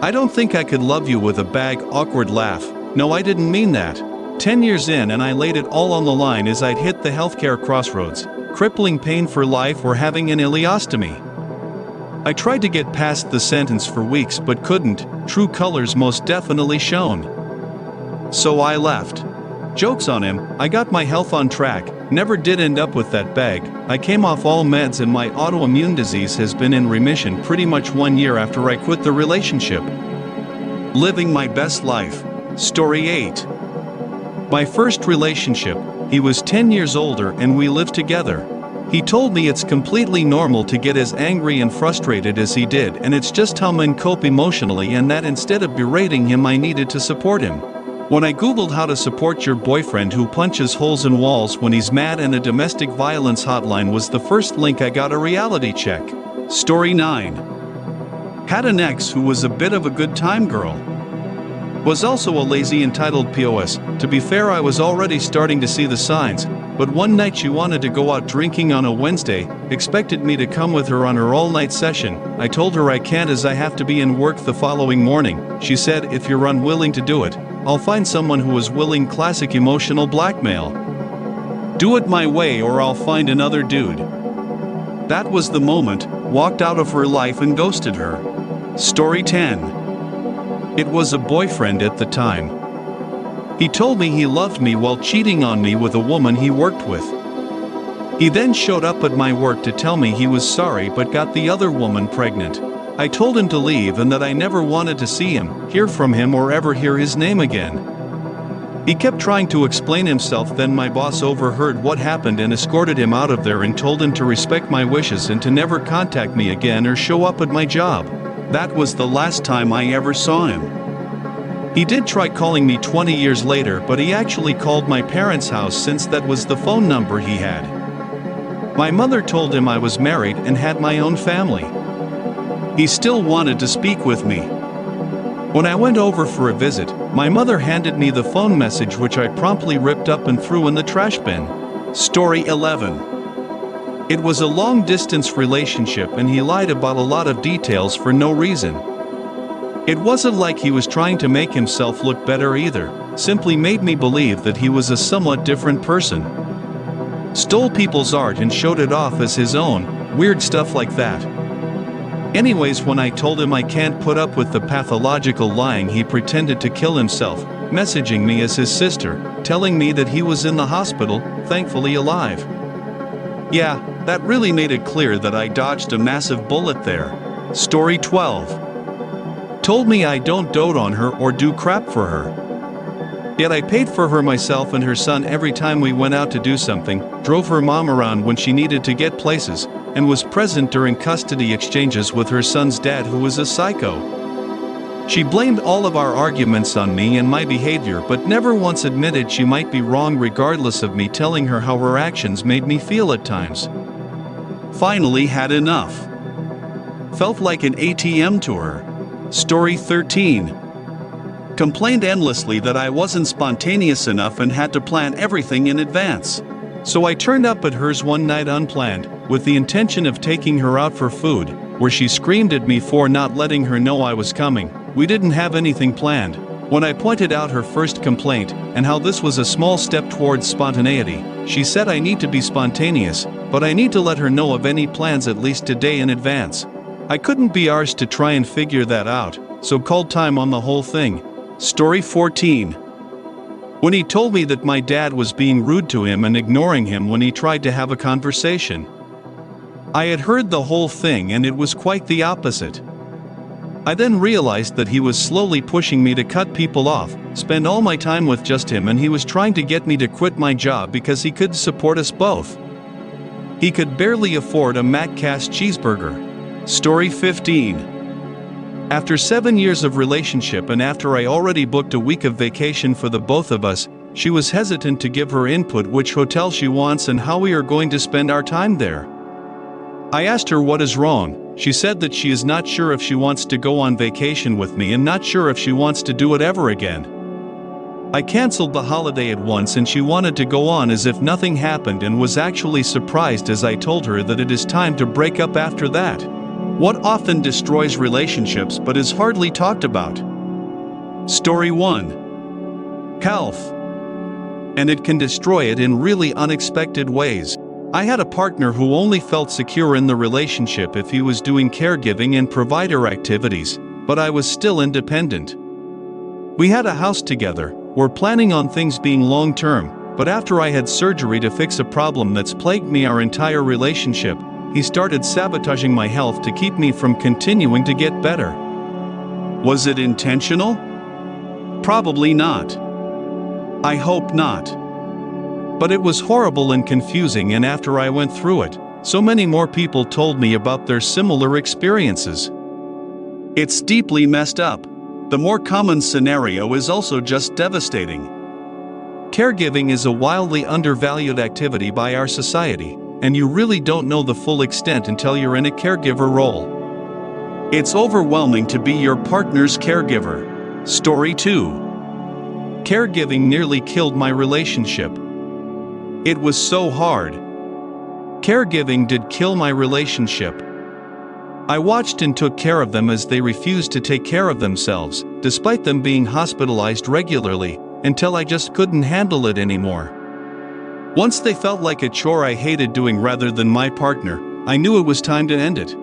I don't think I could love you with a bag. Awkward laugh. No, I didn't mean that. 10 years in and I laid it all on the line as I'd hit the healthcare crossroads. Crippling pain for life or having an ileostomy. I tried to get past the sentence for weeks but couldn't. True colors most definitely shone. So I left. Joke's on him, I got my health on track, never did end up with that bag. I came off all meds and my autoimmune disease has been in remission pretty much 1 year after I quit the relationship. Living my best life. Story 8. My first relationship, he was 10 years older and we lived together. He told me it's completely normal to get as angry and frustrated as he did and it's just how men cope emotionally and that instead of berating him I needed to support him. When I googled how to support your boyfriend who punches holes in walls when he's mad and a domestic violence hotline was the first link I got a reality check. Story 9. Had an ex who was a bit of a good time girl. Was also a lazy entitled POS. To be fair, I was already starting to see the signs, but one night she wanted to go out drinking on a Wednesday, expected me to come with her on her all-night session. I told her I can't as I have to be in work the following morning. She said, "If you're unwilling to do it, I'll find someone who is willing." Classic emotional blackmail. Do it my way or I'll find another dude. That was the moment, walked out of her life and ghosted her. Story 10. It was a boyfriend at the time. He told me he loved me while cheating on me with a woman he worked with. He then showed up at my work to tell me he was sorry but got the other woman pregnant. I told him to leave and that I never wanted to see him, hear from him or ever hear his name again. He kept trying to explain himself, then my boss overheard what happened and escorted him out of there and told him to respect my wishes and to never contact me again or show up at my job. That was the last time I ever saw him. He did try calling me 20 years later, but he actually called my parents' house since that was the phone number he had. My mother told him I was married and had my own family. He still wanted to speak with me. When I went over for a visit, my mother handed me the phone message which I promptly ripped up and threw in the trash bin. Story 11. It was a long-distance relationship and he lied about a lot of details for no reason. It wasn't like he was trying to make himself look better either, simply made me believe that he was a somewhat different person. Stole people's art and showed it off as his own, weird stuff like that. Anyways, when I told him I can't put up with the pathological lying, he pretended to kill himself, messaging me as his sister, telling me that he was in the hospital, thankfully alive. Yeah, that really made it clear that I dodged a massive bullet there. Story 12. Told me I don't dote on her or do crap for her. Yet I paid for her myself and her son every time we went out to do something, drove her mom around when she needed to get places, and was present during custody exchanges with her son's dad, who was a psycho. She blamed all of our arguments on me and my behavior, but never once admitted she might be wrong, regardless of me telling her how her actions made me feel at times. Finally had enough. Felt like an ATM to her. Story 13. Complained endlessly that I wasn't spontaneous enough and had to plan everything in advance. So I turned up at hers one night unplanned, with the intention of taking her out for food, where she screamed at me for not letting her know I was coming. We didn't have anything planned. When I pointed out her first complaint, and how this was a small step towards spontaneity, she said I need to be spontaneous, but I need to let her know of any plans at least a day in advance. I couldn't be arsed to try and figure that out, so called time on the whole thing. Story 14. When he told me that my dad was being rude to him and ignoring him when he tried to have a conversation. I had heard the whole thing and it was quite the opposite. I then realized that he was slowly pushing me to cut people off, spend all my time with just him, and he was trying to get me to quit my job because he could support us both. He could barely afford a Macca's cheeseburger. Story 15. After 7 years of relationship and after I already booked a week of vacation for the both of us, she was hesitant to give her input which hotel she wants and how we are going to spend our time there. I asked her what is wrong. She said that she is not sure if she wants to go on vacation with me and not sure if she wants to do it ever again. I cancelled the holiday at once and she wanted to go on as if nothing happened and was actually surprised as I told her that it is time to break up after that. What often destroys relationships but is hardly talked about. Story 1. Health. And it can destroy it in really unexpected ways. I had a partner who only felt secure in the relationship if he was doing caregiving and provider activities, but I was still independent. We had a house together, were planning on things being long-term, but after I had surgery to fix a problem that's plagued me our entire relationship, he started sabotaging my health to keep me from continuing to get better. Was it intentional? Probably not. I hope not. But it was horrible and confusing, and after I went through it, so many more people told me about their similar experiences. It's deeply messed up. The more common scenario is also just devastating. Caregiving is a wildly undervalued activity by our society, and you really don't know the full extent until you're in a caregiver role. It's overwhelming to be your partner's caregiver. Story 2. Caregiving nearly killed my relationship. It was so hard. Caregiving did kill my relationship. I watched and took care of them as they refused to take care of themselves, despite them being hospitalized regularly, until I just couldn't handle it anymore. Once they felt like a chore I hated doing rather than my partner, I knew it was time to end it.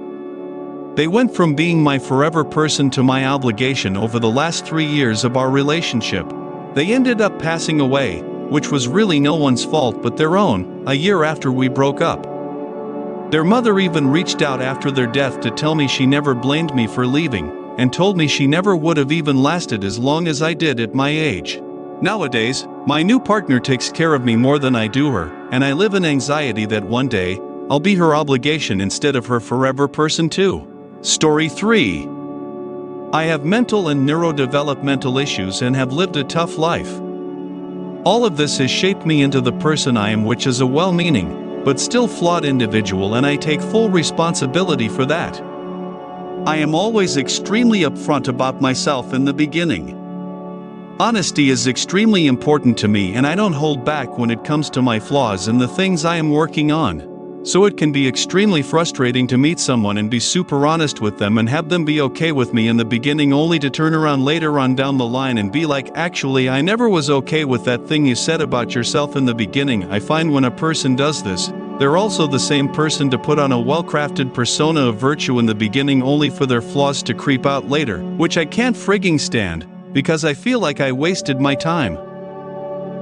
They went from being my forever person to my obligation over the last 3 years of our relationship. They ended up passing away, which was really no one's fault but their own, a year after we broke up. Their mother even reached out after their death to tell me she never blamed me for leaving, and told me she never would have even lasted as long as I did at my age. Nowadays, my new partner takes care of me more than I do her, and I live in anxiety that one day, I'll be her obligation instead of her forever person too. Story 3. I have mental and neurodevelopmental issues and have lived a tough life. All of this has shaped me into the person I am, which is a well-meaning, but still flawed individual, and I take full responsibility for that. I am always extremely upfront about myself in the beginning. Honesty is extremely important to me, and I don't hold back when it comes to my flaws and the things I am working on. So it can be extremely frustrating to meet someone and be super honest with them and have them be okay with me in the beginning, only to turn around later on down the line and be like, actually I never was okay with that thing you said about yourself in the beginning. I find when a person does this, they're also the same person to put on a well-crafted persona of virtue in the beginning only for their flaws to creep out later, which I can't frigging stand. because I feel like I wasted my time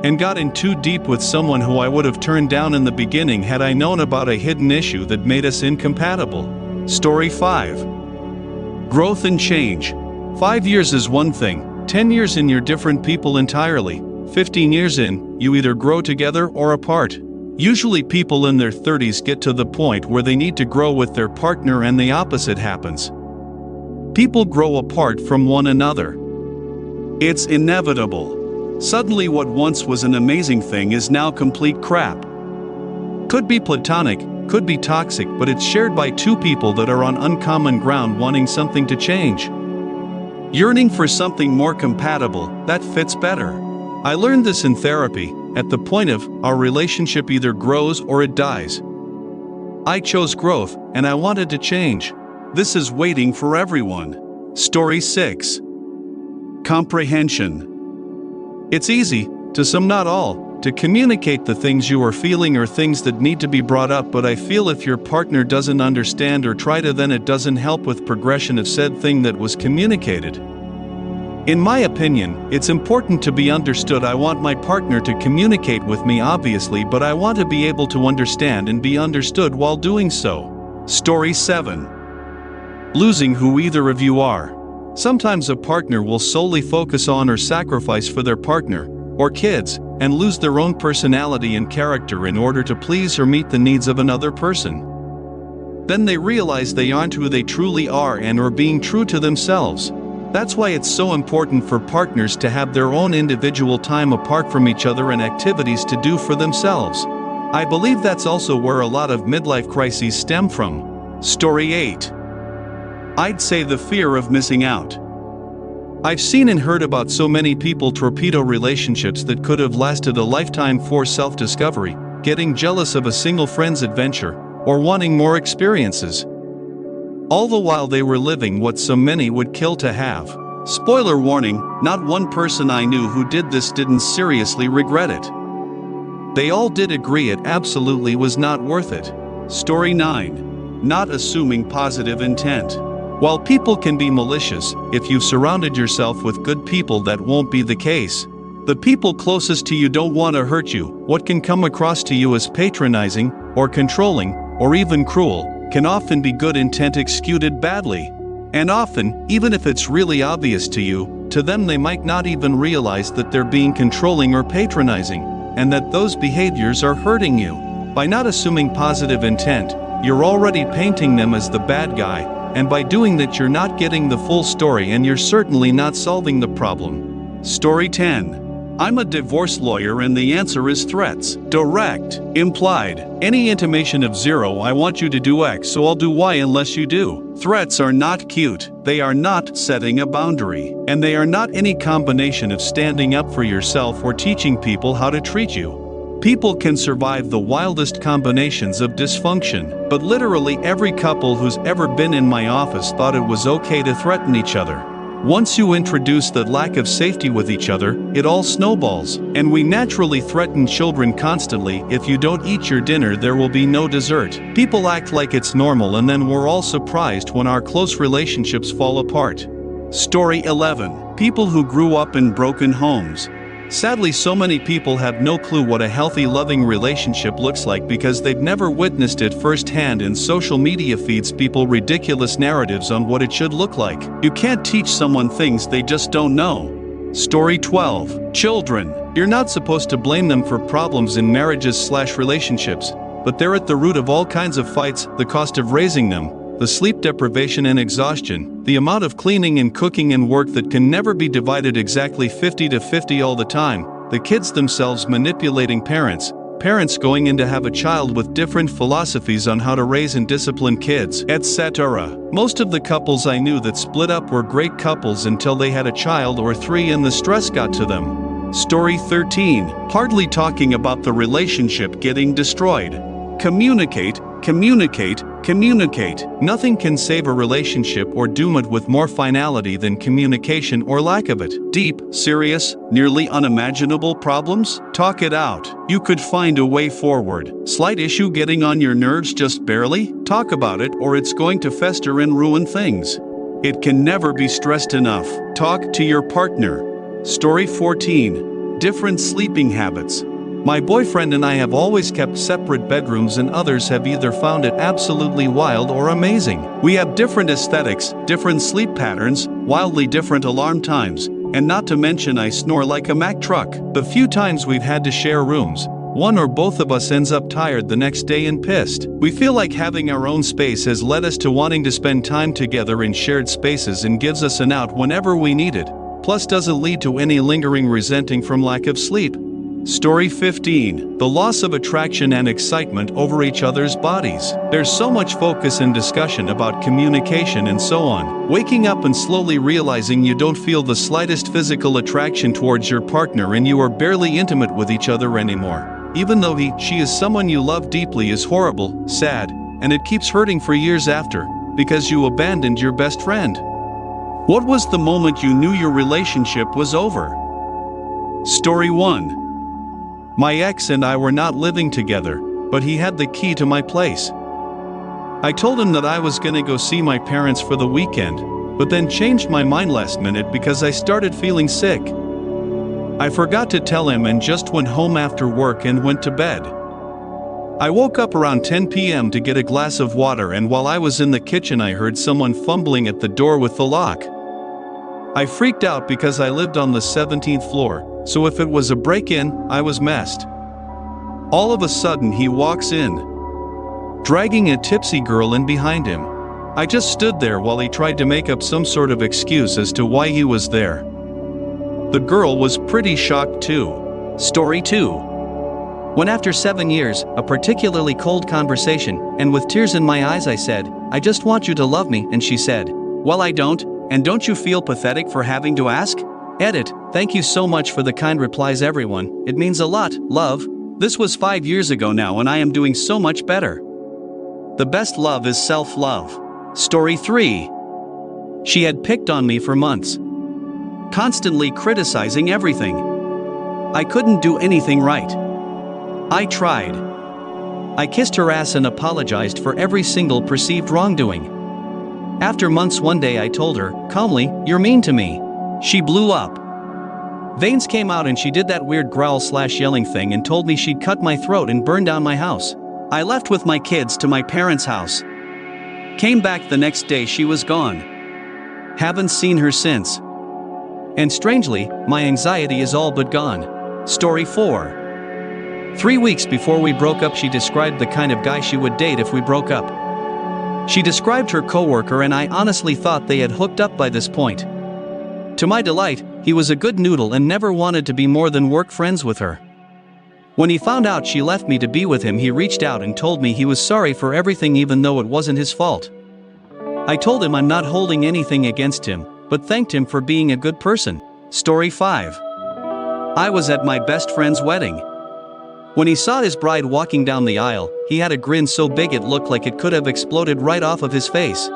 and got in too deep with someone who I would have turned down in the beginning had I known about a hidden issue that made us incompatible. Story 5. Growth and change. 5 years is one thing, 10 years in you're different people entirely. 15 years in, you either grow together or apart. Usually people in their 30s get to the point where they need to grow with their partner and the opposite happens. People grow apart from one another. It's inevitable. Suddenly what once was an amazing thing is now complete crap. Could be platonic, could be toxic, but it's shared by two people that are on uncommon ground wanting something to change. Yearning for something more compatible, that fits better. I learned this in therapy, at the point of, our relationship either grows or it dies. I chose growth, and I wanted to change. This is waiting for everyone. Story 6. Comprehension. It's easy, to some not all, to communicate the things you are feeling or things that need to be brought up, but I feel if your partner doesn't understand or try to, then it doesn't help with progression of said thing that was communicated. In my opinion, it's important to be understood. I want my partner to communicate with me obviously, but I want to be able to understand and be understood while doing so. Story 7. Losing who either of you are. Sometimes a partner will solely focus on or sacrifice for their partner, or kids, and lose their own personality and character in order to please or meet the needs of another person. Then they realize they aren't who they truly are and are being true to themselves. That's why it's so important for partners to have their own individual time apart from each other and activities to do for themselves. I believe that's also where a lot of midlife crises stem from. Story 8. I'd say the fear of missing out. I've seen and heard about so many people torpedo relationships that could have lasted a lifetime for self-discovery, getting jealous of a single friend's adventure, or wanting more experiences. All the while they were living what so many would kill to have. Spoiler warning, not one person I knew who did this didn't seriously regret it. They all did agree it absolutely was not worth it. Story 9. Not assuming positive intent. While people can be malicious, if you've surrounded yourself with good people, that won't be the case. The people closest to you don't want to hurt you. What can come across to you as patronizing, or controlling, or even cruel, can often be good intent executed badly. And often, even if it's really obvious to you, to them they might not even realize that they're being controlling or patronizing, and that those behaviors are hurting you. By not assuming positive intent, you're already painting them as the bad guy, and by doing that you're not getting the full story and you're certainly not solving the problem. Story 10. I'm a divorce lawyer and the answer is threats. Direct, implied, any intimation of zero, I want you to do X so I'll do Y unless you do. Threats are not cute, they are not setting a boundary, and they are not any combination of standing up for yourself or teaching people how to treat you. People can survive the wildest combinations of dysfunction, but literally every couple who's ever been in my office thought it was okay to threaten each other. Once you introduce that lack of safety with each other, it all snowballs, and we naturally threaten children constantly. If you don't eat your dinner, there will be no dessert. People act like it's normal, and then we're all surprised when our close relationships fall apart. Story 11. People who grew up in broken homes. Sadly, so many people have no clue what a healthy, loving relationship looks like because they've never witnessed it firsthand, and social media feeds people ridiculous narratives on what it should look like. You can't teach someone things they just don't know. Story 12. Children. You're not supposed to blame them for problems in marriages/relationships, but they're at the root of all kinds of fights: the cost of raising them, the sleep deprivation and exhaustion, the amount of cleaning and cooking and work that can never be divided exactly 50-50 all the time, the kids themselves manipulating parents, parents going in to have a child with different philosophies on how to raise and discipline kids, etc. Most of the couples I knew that split up were great couples until they had a child or three and the stress got to them. Story 13. Hardly talking about the relationship getting destroyed. Communicate, communicate, communicate. Nothing can save a relationship or doom it with more finality than communication or lack of it. Deep, serious, nearly unimaginable problems? Talk it out. You could find a way forward. Slight issue getting on your nerves just barely? Talk about it or it's going to fester and ruin things. It can never be stressed enough. Talk to your partner. Story 14. Different sleeping habits. My boyfriend and I have always kept separate bedrooms, and others have either found it absolutely wild or amazing. We have different aesthetics, different sleep patterns, wildly different alarm times, and not to mention I snore like a Mack truck. The few times we've had to share rooms, one or both of us ends up tired the next day and pissed. We feel like having our own space has led us to wanting to spend time together in shared spaces and gives us an out whenever we need it, plus doesn't lead to any lingering resenting from lack of sleep. Story 15. The loss of attraction and excitement over each other's bodies. There's so much focus and discussion about communication and so on. Waking up and slowly realizing you don't feel the slightest physical attraction towards your partner and you are barely intimate with each other anymore. Even though she is someone you love deeply is horrible, sad, and it keeps hurting for years after, because you abandoned your best friend. What was the moment you knew your relationship was over? Story 1. My ex and I were not living together, but he had the key to my place. I told him that I was gonna go see my parents for the weekend, but then changed my mind last minute because I started feeling sick. I forgot to tell him and just went home after work and went to bed. I woke up around 10 p.m. to get a glass of water, and while I was in the kitchen I heard someone fumbling at the door with the lock. I freaked out because I lived on the 17th floor. So if it was a break-in, I was messed. All of a sudden he walks in, dragging a tipsy girl in behind him. I just stood there while he tried to make up some sort of excuse as to why he was there. The girl was pretty shocked too. Story 2. When after 7 years, a particularly cold conversation, and with tears in my eyes I said, "I just want you to love me," and she said, "Well, I don't, and don't you feel pathetic for having to ask?" Edit. Thank you so much for the kind replies, everyone. It means a lot, love. This was 5 years ago now and I am doing so much better. The best love is self-love. Story 3. She had picked on me for months, constantly criticizing everything. I couldn't do anything right. I tried. I kissed her ass and apologized for every single perceived wrongdoing. After months, one day I told her, calmly, "You're mean to me." She blew up. Veins came out and she did that weird growl/yelling thing and told me she'd cut my throat and burn down my house. I left with my kids to my parents' house. Came back the next day, she was gone. Haven't seen her since. And strangely, my anxiety is all but gone. Story 4. 3 weeks before we broke up, she described the kind of guy she would date if we broke up. She described her coworker and I honestly thought they had hooked up by this point. To my delight, he was a good noodle and never wanted to be more than work friends with her. When he found out she left me to be with him, he reached out and told me he was sorry for everything even though it wasn't his fault. I told him I'm not holding anything against him, but thanked him for being a good person. Story 5. I was at my best friend's wedding. When he saw his bride walking down the aisle, he had a grin so big it looked like it could have exploded right off of his face.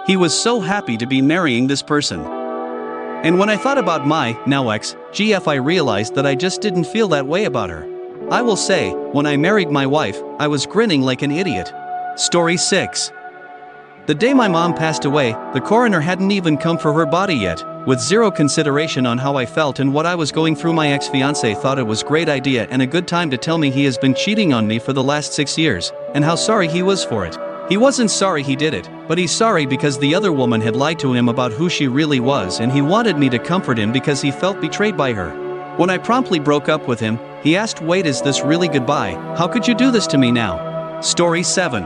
He was so happy to be marrying this person. And when I thought about my, now ex, GF, I realized that I just didn't feel that way about her. I will say, when I married my wife, I was grinning like an idiot. Story 6. The day my mom passed away, the coroner hadn't even come for her body yet. With zero consideration on how I felt and what I was going through, my ex-fiancé thought it was a great idea and a good time to tell me he has been cheating on me for the last 6 years, and how sorry he was for it. He wasn't sorry he did it, but he's sorry because the other woman had lied to him about who she really was, and he wanted me to comfort him because he felt betrayed by her. When I promptly broke up with him, he asked, "Wait, is this really goodbye? How could you do this to me now?" Story 7.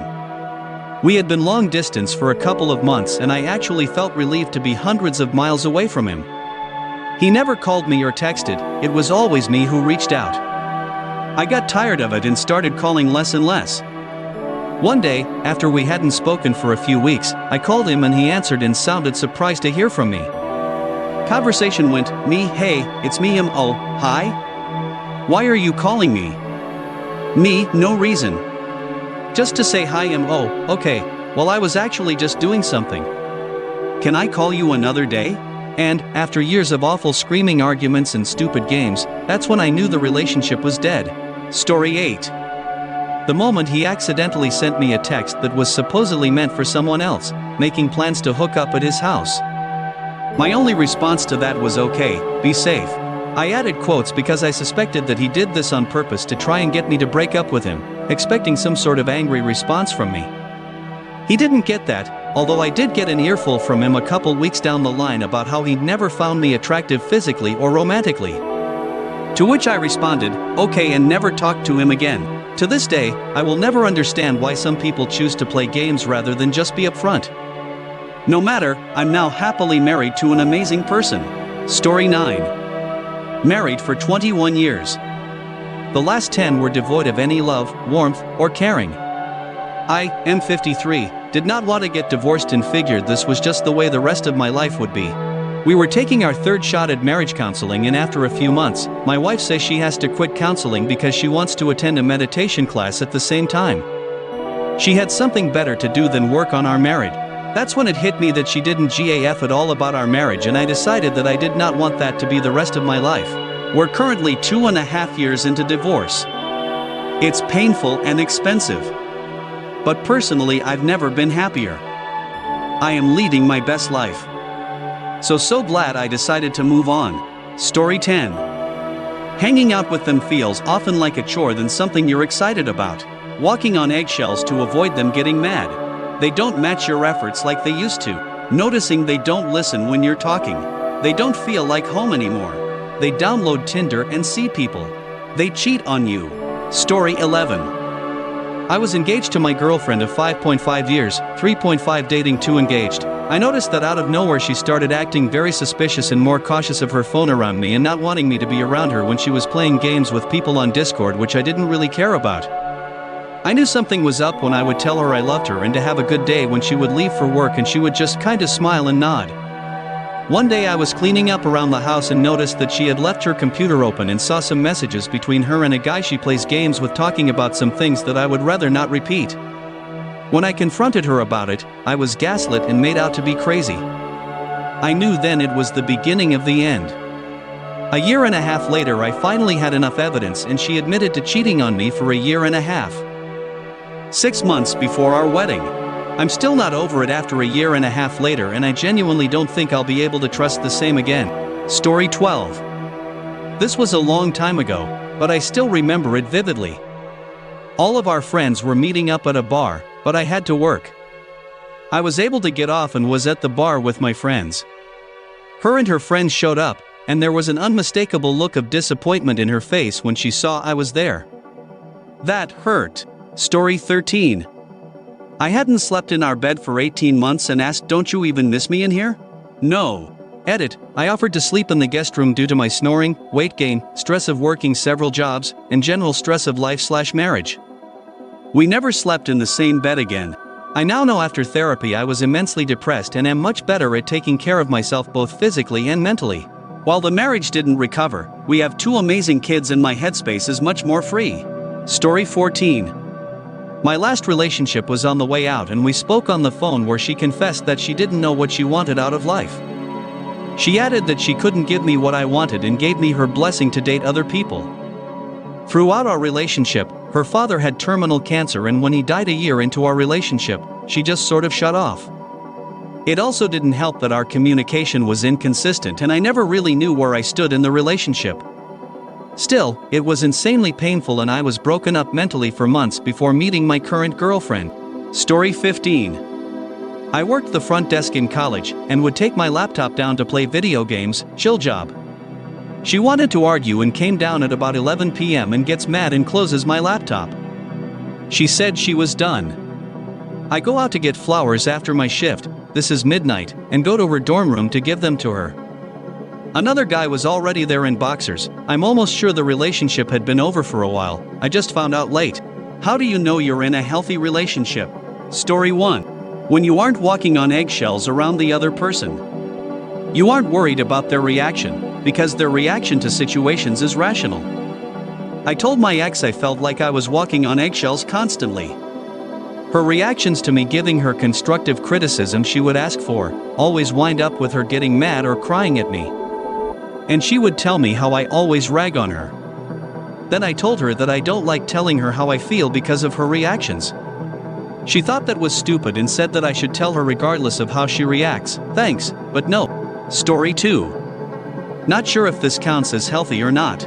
We had been long distance for a couple of months and I actually felt relieved to be hundreds of miles away from him. He never called me or texted, it was always me who reached out. I got tired of it and started calling less and less. One day, after we hadn't spoken for a few weeks, I called him and he answered and sounded surprised to hear from me. Conversation went, "Me, hey, it's me, oh, hi? Why are you calling me?" Me, no reason. Just to say hi, oh, okay, well I was actually just doing something. Can I call you another day? And, after years of awful screaming arguments and stupid games, that's when I knew the relationship was dead. Story 8. The moment he accidentally sent me a text that was supposedly meant for someone else, making plans to hook up at his house. My only response to that was okay, be safe. I added quotes because I suspected that he did this on purpose to try and get me to break up with him, expecting some sort of angry response from me. He didn't get that, although I did get an earful from him a couple weeks down the line about how he'd never found me attractive physically or romantically. To which I responded, okay, and never talked to him again. To this day, I will never understand why some people choose to play games rather than just be upfront. No matter, I'm now happily married to an amazing person. Story 9. Married for 21 years. The last 10 were devoid of any love, warmth, or caring. I, am 53, did not want to get divorced and figured this was just the way the rest of my life would be. We were taking our third shot at marriage counseling, and after a few months, my wife says she has to quit counseling because she wants to attend a meditation class at the same time. She had something better to do than work on our marriage. That's when it hit me that she didn't gaf at all about our marriage, and I decided that I did not want that to be the rest of my life. We're currently 2.5 years into divorce. It's painful and expensive. But personally, I've never been happier. I am leading my best life. So glad I decided to move on. Story 10. Hanging out with them feels often like a chore than something you're excited about. Walking on eggshells to avoid them getting mad. They don't match your efforts like they used to. Noticing they don't listen when you're talking. They don't feel like home anymore. They download Tinder and see people. They cheat on you. Story 11. I was engaged to my girlfriend of 5.5 years, 3.5 dating, 2 engaged. I noticed that out of nowhere she started acting very suspicious and more cautious of her phone around me and not wanting me to be around her when she was playing games with people on Discord, which I didn't really care about. I knew something was up when I would tell her I loved her and to have a good day when she would leave for work, and she would just kinda smile and nod. One day I was cleaning up around the house and noticed that she had left her computer open and saw some messages between her and a guy she plays games with talking about some things that I would rather not repeat. When I confronted her about it, I was gaslit and made out to be crazy. I knew then it was the beginning of the end. A year and a half later, I finally had enough evidence, and she admitted to cheating on me for a year and a half. 6 months before our wedding. I'm still not over it after a year and a half later, and I genuinely don't think I'll be able to trust the same again. Story 12. This was a long time ago, but I still remember it vividly. All of our friends were meeting up at a bar, but I had to work. I was able to get off and was at the bar with my friends. Her and her friends showed up, and there was an unmistakable look of disappointment in her face when she saw I was there. That hurt. Story 13. I hadn't slept in our bed for 18 months and asked, "Don't you even miss me in here?" No. Edit, I offered to sleep in the guest room due to my snoring, weight gain, stress of working several jobs, and general stress of life/marriage. We never slept in the same bed again. I now know after therapy I was immensely depressed and am much better at taking care of myself both physically and mentally. While the marriage didn't recover, we have 2 amazing kids and my headspace is much more free. Story 14. My last relationship was on the way out, and we spoke on the phone where she confessed that she didn't know what she wanted out of life. She added that she couldn't give me what I wanted and gave me her blessing to date other people. Throughout our relationship, her father had terminal cancer, and when he died a year into our relationship, she just sort of shut off. It also didn't help that our communication was inconsistent and I never really knew where I stood in the relationship. Still, it was insanely painful and I was broken up mentally for months before meeting my current girlfriend. Story 15. I worked the front desk in college and would take my laptop down to play video games, chill job. She wanted to argue and came down at about 11 p.m. and gets mad and closes my laptop. She said she was done. I go out to get flowers after my shift, this is midnight, and go to her dorm room to give them to her. Another guy was already there in boxers. I'm almost sure the relationship had been over for a while. I just found out late. How do you know you're in a healthy relationship? Story 1. When you aren't walking on eggshells around the other person. You aren't worried about their reaction, because their reaction to situations is rational. I told my ex I felt like I was walking on eggshells constantly. Her reactions to me giving her constructive criticism she would ask for always wind up with her getting mad or crying at me. And she would tell me how I always rag on her. Then I told her that I don't like telling her how I feel because of her reactions. She thought that was stupid and said that I should tell her regardless of how she reacts. Thanks, but no. Story 2. Not sure if this counts as healthy or not.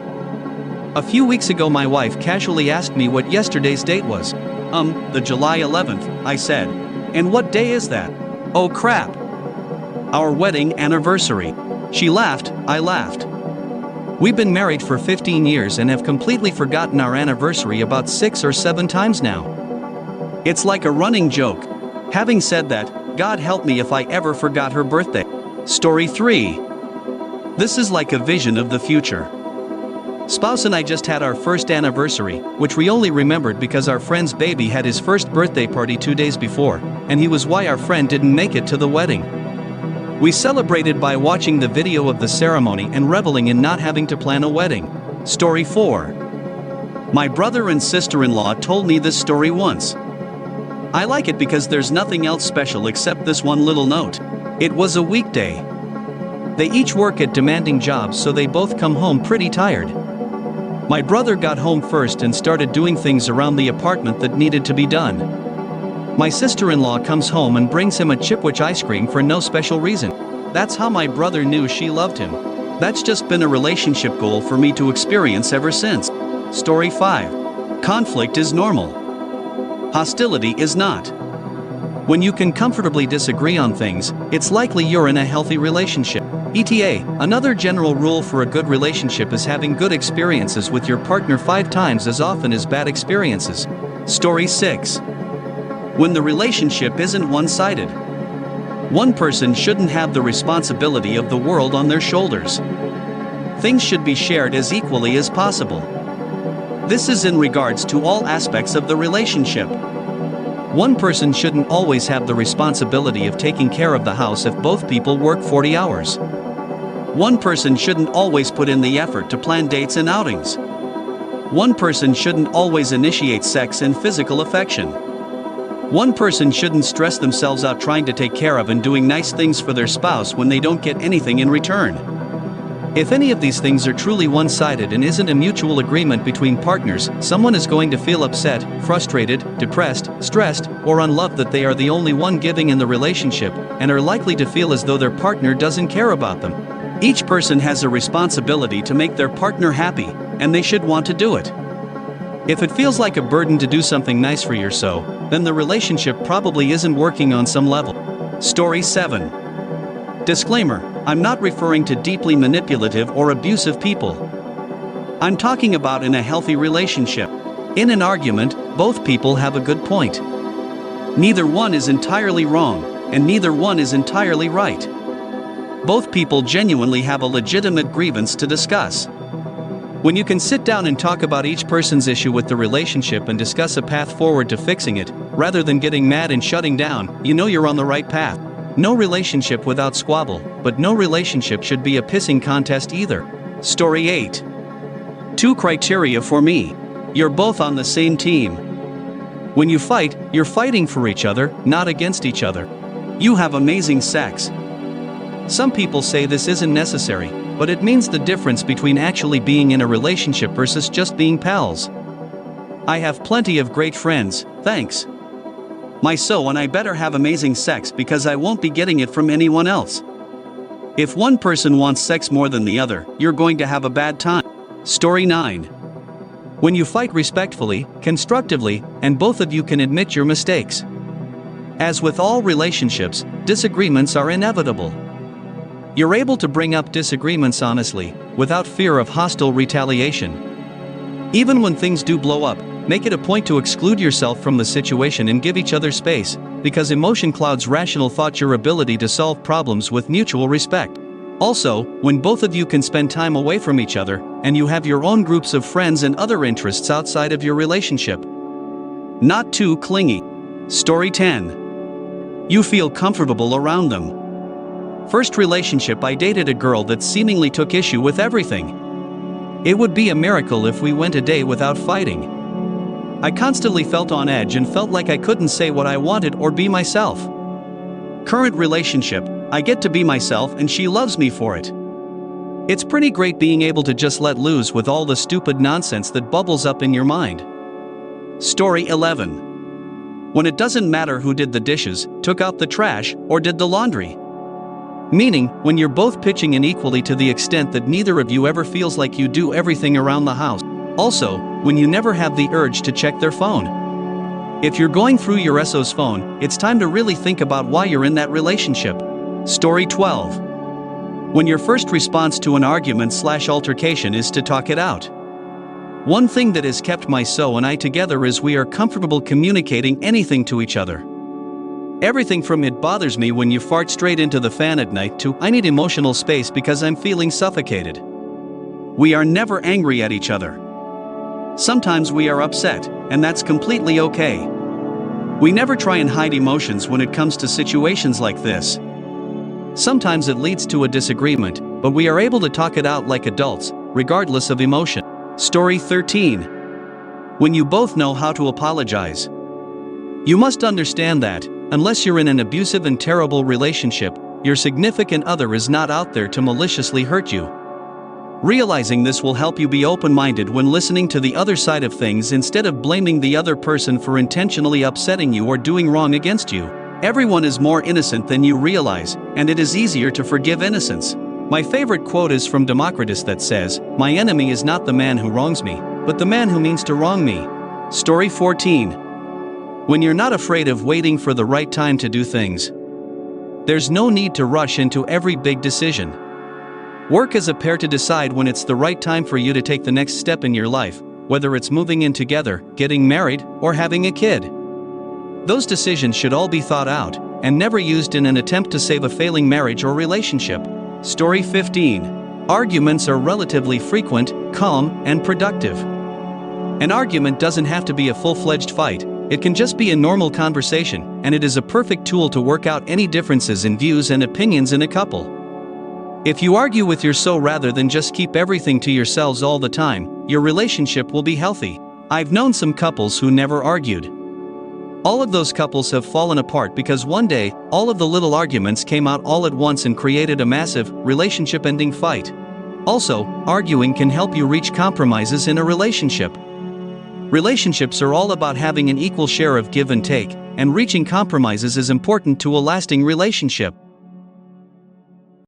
A few weeks ago my wife casually asked me what yesterday's date was. The July 11th, I said. And what day is that? Oh crap. Our wedding anniversary. She laughed, I laughed. We've been married for 15 years and have completely forgotten our anniversary about 6 or 7 times now. It's like a running joke. Having said that, God help me if I ever forgot her birthday. Story 3. This is like a vision of the future. Spouse and I just had our first anniversary, which we only remembered because our friend's baby had his first birthday party 2 days before, and he was why our friend didn't make it to the wedding. We celebrated by watching the video of the ceremony and reveling in not having to plan a wedding. Story 4. My brother and sister-in-law told me this story once. I like it because there's nothing else special except this one little note. It was a weekday. They each work at demanding jobs, so they both come home pretty tired. My brother got home first and started doing things around the apartment that needed to be done. My sister-in-law comes home and brings him a Chipwich ice cream for no special reason. That's how my brother knew she loved him. That's just been a relationship goal for me to experience ever since. Story 5. Conflict is normal. Hostility is not. When you can comfortably disagree on things, it's likely you're in a healthy relationship. ETA, another general rule for a good relationship is having good experiences with your partner 5 times as often as bad experiences. Story 6. When the relationship isn't one-sided. One person shouldn't have the responsibility of the world on their shoulders. Things should be shared as equally as possible. This is in regards to all aspects of the relationship. One person shouldn't always have the responsibility of taking care of the house if both people work 40 hours. One person shouldn't always put in the effort to plan dates and outings. One person shouldn't always initiate sex and physical affection. One person shouldn't stress themselves out trying to take care of and doing nice things for their spouse when they don't get anything in return. If any of these things are truly one-sided and isn't a mutual agreement between partners, someone is going to feel upset, frustrated, depressed, stressed, or unloved that they are the only one giving in the relationship, and are likely to feel as though their partner doesn't care about them. Each person has a responsibility to make their partner happy, and they should want to do it. If it feels like a burden to do something nice for your so, then the relationship probably isn't working on some level. Story 7. Disclaimer, I'm not referring to deeply manipulative or abusive people. I'm talking about in a healthy relationship. In an argument, both people have a good point. Neither one is entirely wrong, and neither one is entirely right. Both people genuinely have a legitimate grievance to discuss. When you can sit down and talk about each person's issue with the relationship and discuss a path forward to fixing it, rather than getting mad and shutting down, you know you're on the right path. No relationship without squabble, but no relationship should be a pissing contest either. Story 8. 2 criteria for me. You're both on the same team. When you fight, you're fighting for each other, not against each other. You have amazing sex. Some people say this isn't necessary, but it means the difference between actually being in a relationship versus just being pals. I have plenty of great friends, thanks. And I better have amazing sex because I won't be getting it from anyone else. If one person wants sex more than the other, you're going to have a bad time. Story 9. When you fight respectfully, constructively, and both of you can admit your mistakes. As with all relationships, disagreements are inevitable. You're able to bring up disagreements honestly, without fear of hostile retaliation. Even when things do blow up, make it a point to exclude yourself from the situation and give each other space, because emotion clouds rational thought. Your ability to solve problems with mutual respect. Also, when both of you can spend time away from each other, and you have your own groups of friends and other interests outside of your relationship. Not too clingy. Story 10. You feel comfortable around them. First relationship, I dated a girl that seemingly took issue with everything. It would be a miracle if we went a day without fighting. I constantly felt on edge and felt like I couldn't say what I wanted or be myself. Current relationship, I get to be myself and she loves me for it. It's pretty great being able to just let loose with all the stupid nonsense that bubbles up in your mind. Story 11. When it doesn't matter who did the dishes, took out the trash, or did the laundry. Meaning, when you're both pitching in equally to the extent that neither of you ever feels like you do everything around the house. Also, when you never have the urge to check their phone. If you're going through your SO's phone, it's time to really think about why you're in that relationship. Story 12. When your first response to an argument/altercation is to talk it out. One thing that has kept my SO and I together is we are comfortable communicating anything to each other. Everything from "it bothers me when you fart straight into the fan at night" to "I need emotional space because I'm feeling suffocated." We are never angry at each other. Sometimes we are upset, and that's completely okay. We never try and hide emotions when it comes to situations like this. Sometimes it leads to a disagreement, but we are able to talk it out like adults, regardless of emotion. Story 13. When you both know how to apologize. You must understand that, unless you're in an abusive and terrible relationship, your significant other is not out there to maliciously hurt you. Realizing this will help you be open-minded when listening to the other side of things instead of blaming the other person for intentionally upsetting you or doing wrong against you. Everyone is more innocent than you realize, and it is easier to forgive innocence. My favorite quote is from Democritus that says, "My enemy is not the man who wrongs me, but the man who means to wrong me." Story 14. When you're not afraid of waiting for the right time to do things. There's no need to rush into every big decision. Work as a pair to decide when it's the right time for you to take the next step in your life, whether it's moving in together, getting married, or having a kid. Those decisions should all be thought out, and never used in an attempt to save a failing marriage or relationship. Story 15. Arguments are relatively frequent, calm, and productive. An argument doesn't have to be a full-fledged fight. It can just be a normal conversation, and it is a perfect tool to work out any differences in views and opinions in a couple. If you argue with your SO rather than just keep everything to yourselves all the time, your relationship will be healthy. I've known some couples who never argued. All of those couples have fallen apart because one day, all of the little arguments came out all at once and created a massive, relationship-ending fight. Also, arguing can help you reach compromises in a relationship. Relationships are all about having an equal share of give and take, and reaching compromises is important to a lasting relationship.